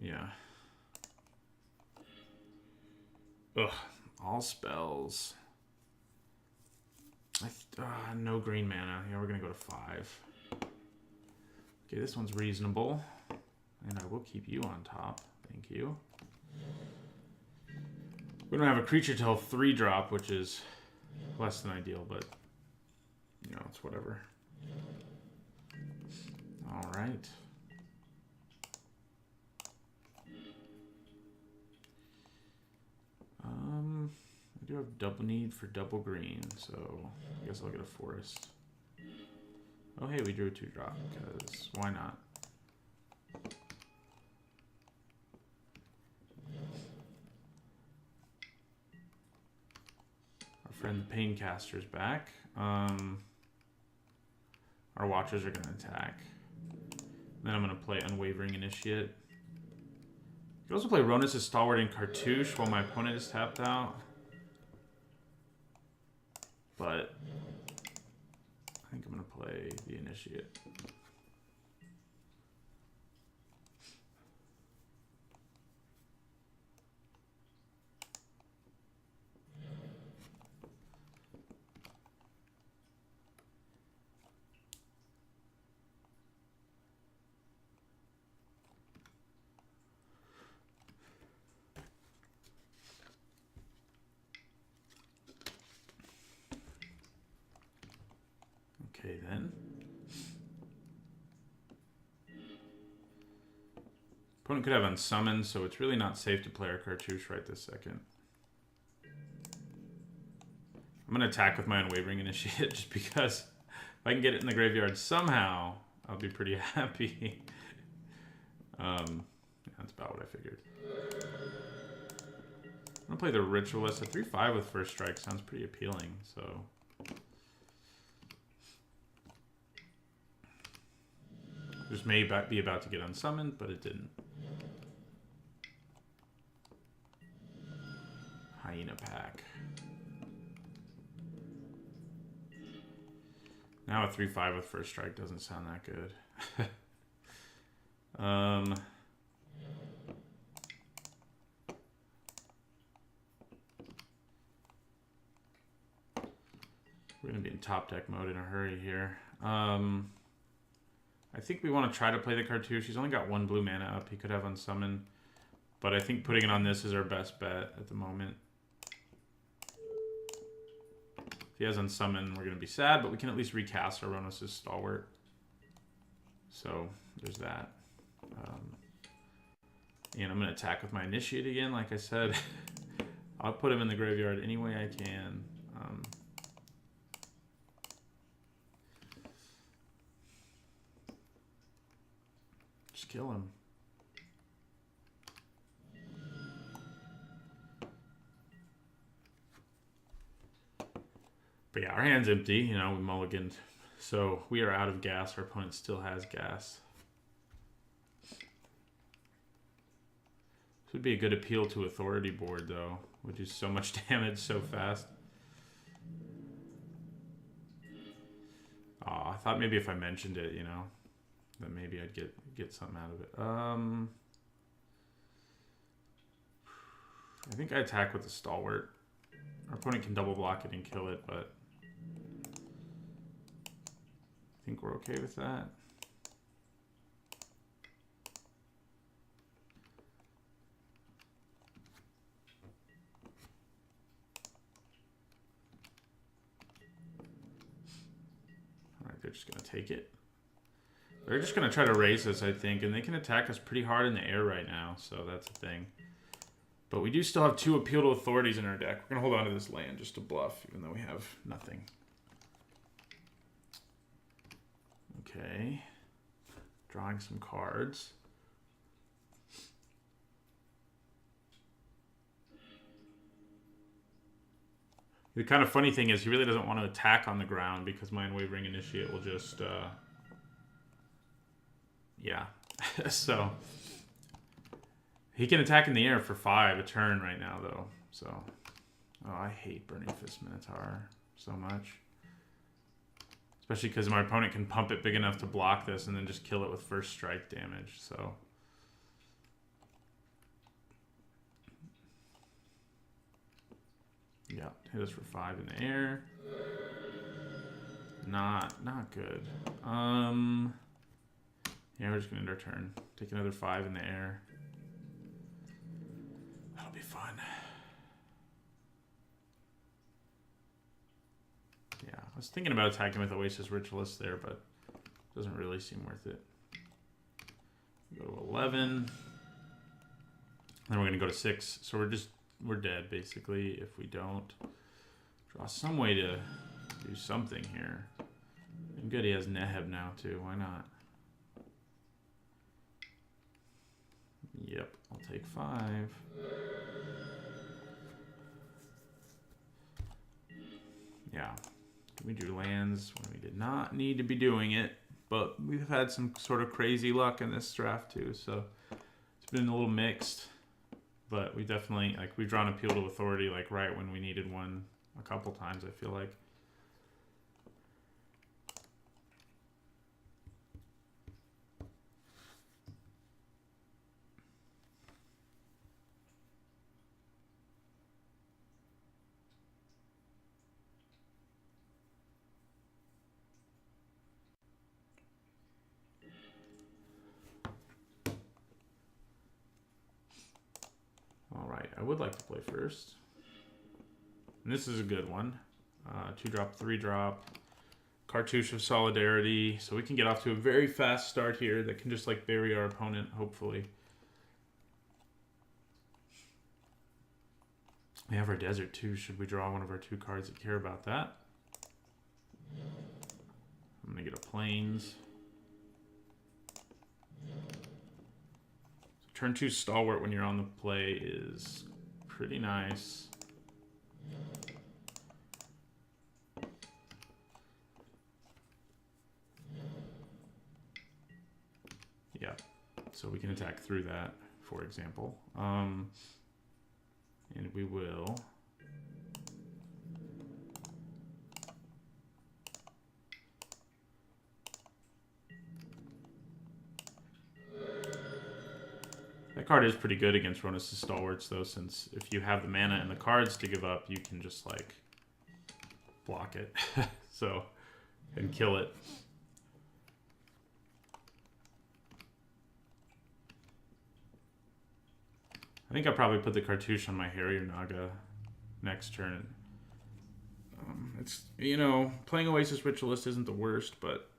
A: Yeah. Ugh, all spells. No green mana. Yeah, we're gonna go to 5. Okay, this one's reasonable. And I will keep you on top. Thank you. We don't have a creature till 3-drop, which is less than ideal, but you know, it's whatever. All right. I do have double need for double green, so I guess I'll get a forest. Oh, hey, we drew a 2-drop, because why not? Friend the Paincaster's back. Our Watchers are going to attack. Then I'm going to play Unwavering Initiate. You can also play Ronus' Stalwart and Cartouche while my opponent is tapped out. But I think I'm going to play the Initiate. Okay, then. Opponent could have Unsummoned, so it's really not safe to play our Cartouche right this second. I'm going to attack with my Unwavering Initiate just because if I can get it in the graveyard somehow, I'll be pretty happy. That's about what I figured. I'm going to play the Ritualist. A 3/5 with first strike sounds pretty appealing, so... Just may be about to get unsummoned, but it didn't. Hyena Pack. Now a 3-5 with first strike doesn't sound that good. We're going to be in top deck mode in a hurry here. I think we want to try to play the cartouche. He's only got 1 blue mana up. He could have unsummon. But I think putting it on this is our best bet at the moment. If he has unsummon, we're going to be sad, but we can at least recast Aronos' Stalwart. So there's that. And I'm going to attack with my Initiate again, like I said. I'll put him in the graveyard any way I can. Just kill him. But yeah, our hand's empty. You know, we mulliganed. So we are out of gas. Our opponent still has gas. This would be a good appeal to authority board, though. Would do so much damage so fast. Oh, I thought maybe if I mentioned it, you know, that maybe I'd get something out of it. I think I attack with the Stalwart. Our opponent can double block it and kill it, but I think we're okay with that. All right, they're just going to take it. They're just going to try to race us, I think, and they can attack us pretty hard in the air right now, so that's the thing. But we do still have 2 Appeal to Authorities in our deck. We're going to hold on to this land just to bluff, even though we have nothing. Okay. Drawing some cards. The kind of funny thing is he really doesn't want to attack on the ground because my Unwavering Initiate will just... yeah. So... he can attack in the air for 5 a turn right now, though. So, oh, I hate Burning Fist Minotaur so much. Especially because my opponent can pump it big enough to block this and then just kill it with first strike damage. So, yeah, hit us for 5 in the air. Not good. Yeah, we're just gonna end our turn. Take another 5 in the air. That'll be fun. Yeah, I was thinking about attacking with Oasis Ritualist there, but it doesn't really seem worth it. Go to 11. Then we're gonna go to 6. So we're dead basically if we don't draw some way to do something here. And good, he has Neheb now too. Why not? Yep, I'll take 5. Yeah, we drew lands when we did not need to be doing it, but we've had some sort of crazy luck in this draft too, so it's been a little mixed. But we definitely, like, we've drawn Appeal to Authority like right when we needed one a couple times, I feel like. Alright, I would like to play first. And this is a good one. 2-drop, 3-drop. Cartouche of Solidarity. So we can get off to a very fast start here that can just like bury our opponent, hopefully. We have our desert too. Should we draw one of our 2 cards that care about that? I'm going to get a plains. Turn 2 Stalwart when you're on the play is pretty nice. Yeah, so we can attack through that, for example. And we will... That card is pretty good against Ronus' Stalwarts, though, since if you have the mana and the cards to give up, you can just, like, block it. So, and kill it. I think I'll probably put the Cartouche on my Harrier Naga next turn. It's, you know, playing Oasis Ritualist isn't the worst, but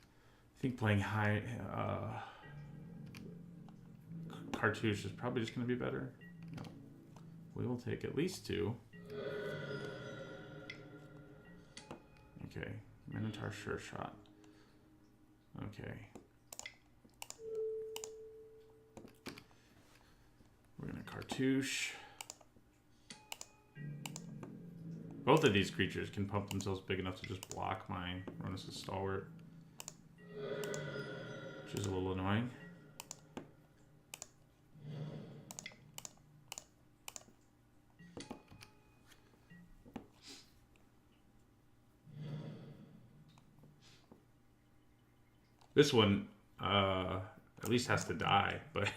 A: I think playing high Cartouche is probably just going to be better. No. We will take at least 2. Okay, Minotaur Sure Shot. Okay. We're going to Cartouche. Both of these creatures can pump themselves big enough to just block my Ronus' Stalwart, which is a little annoying. This one at least has to die, but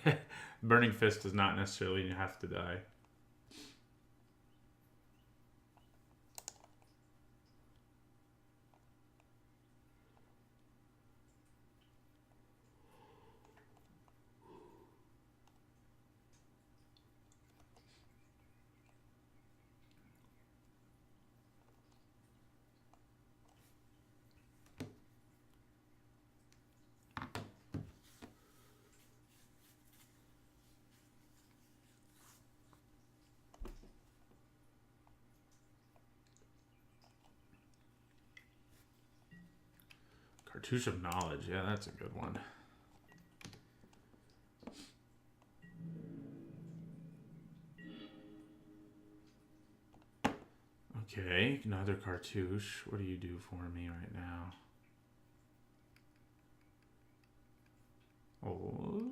A: Burning Fist does not necessarily have to die. Cartouche of Knowledge. Yeah, that's a good one. Okay, another Cartouche. What do you do for me right now? Oh,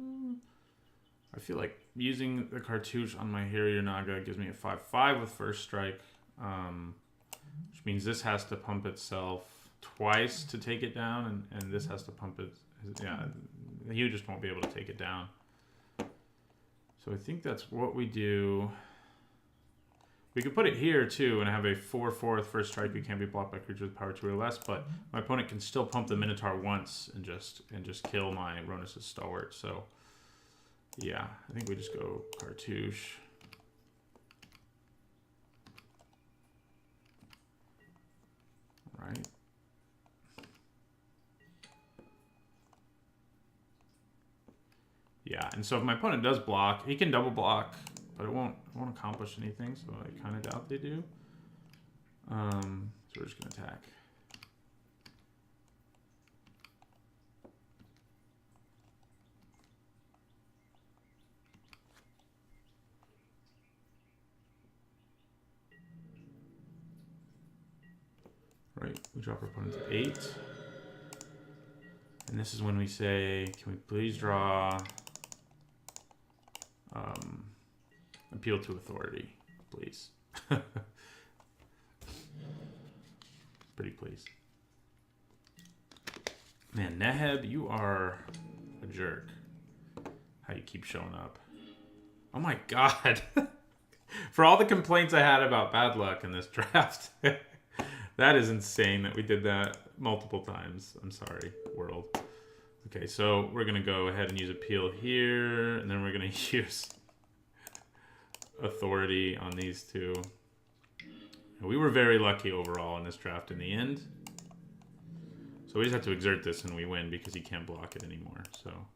A: I feel like using the Cartouche on my Harrier Naga gives me a 5/5 with first strike, which means this has to pump itself twice to take it down, and this has to pump it. Yeah, you just won't be able to take it down. So I think that's what we do. We could put it here too and have a 4/4 with first strike. We can't be blocked by creatures with power 2 or less, but my opponent can still pump the Minotaur once and just kill my Ronus' Stalwart. So yeah, I think we just go Cartouche. Right. Yeah, and so if my opponent does block, he can double block, but it won't accomplish anything, so I kind of doubt they do. So we're just going to attack. Right, we drop our opponent to 8. And this is when we say, can we please draw Appeal to Authority, please. Pretty please. Man, Neheb, you are a jerk. How you keep showing up. Oh my god. For all the complaints I had about bad luck in this draft, that is insane that we did that multiple times. I'm sorry, world. Okay, so we're going to go ahead and use Appeal here, and then we're going to use Authority on these two. We were very lucky overall in this draft in the end. So we just have to exert this and we win because he can't block it anymore. So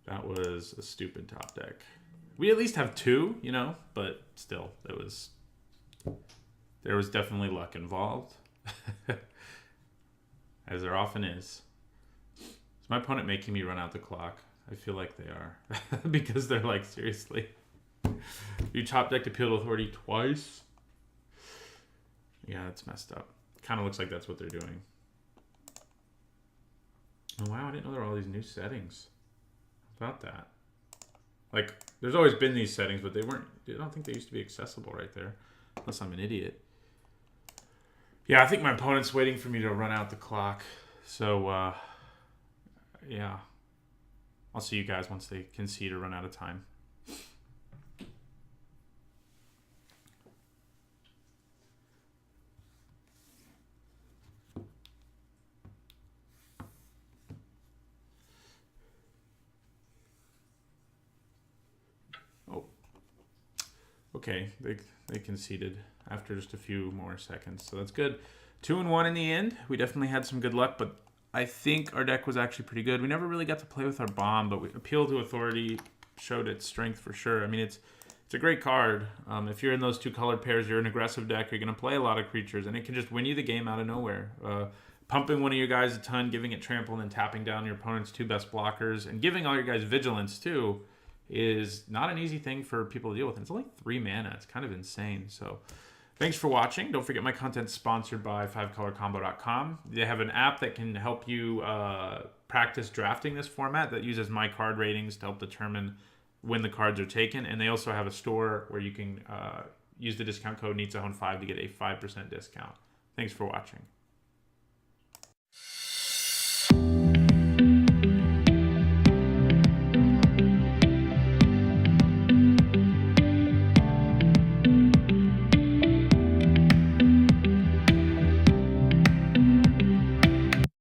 A: that was a stupid top deck. We at least have 2, you know, but still, there was definitely luck involved. As there often is. Is my opponent making me run out the clock? I feel like they are. Because they're like, seriously. You top decked Appeal to Authority twice? Yeah, it's messed up. Kind of looks like that's what they're doing. Oh, wow, I didn't know there were all these new settings. How about that? Like, there's always been these settings, but they weren't... I don't think they used to be accessible right there. Unless I'm an idiot. Yeah, I think my opponent's waiting for me to run out the clock. So, yeah. I'll see you guys once they concede or run out of time. Oh, okay, they conceded after just a few more seconds, so that's good. 2-1 in the end. We definitely had some good luck, but I think our deck was actually pretty good. We never really got to play with our bomb, but we Appeal to Authority showed its strength for sure. I mean, it's a great card. If you're in those two colored pairs, you're an aggressive deck. You're going to play a lot of creatures, and it can just win you the game out of nowhere. Pumping one of your guys a ton, giving it trample, and then tapping down your opponent's 2 best blockers, and giving all your guys vigilance too, is not an easy thing for people to deal with. And it's only 3 mana. It's kind of insane. So thanks for watching. Don't forget my content's sponsored by 5colorcombo.com. They have an app that can help you practice drafting this format that uses my card ratings to help determine when the cards are taken. And they also have a store where you can use the discount code NEEDSAHONE5 to get a 5% discount. Thanks for watching.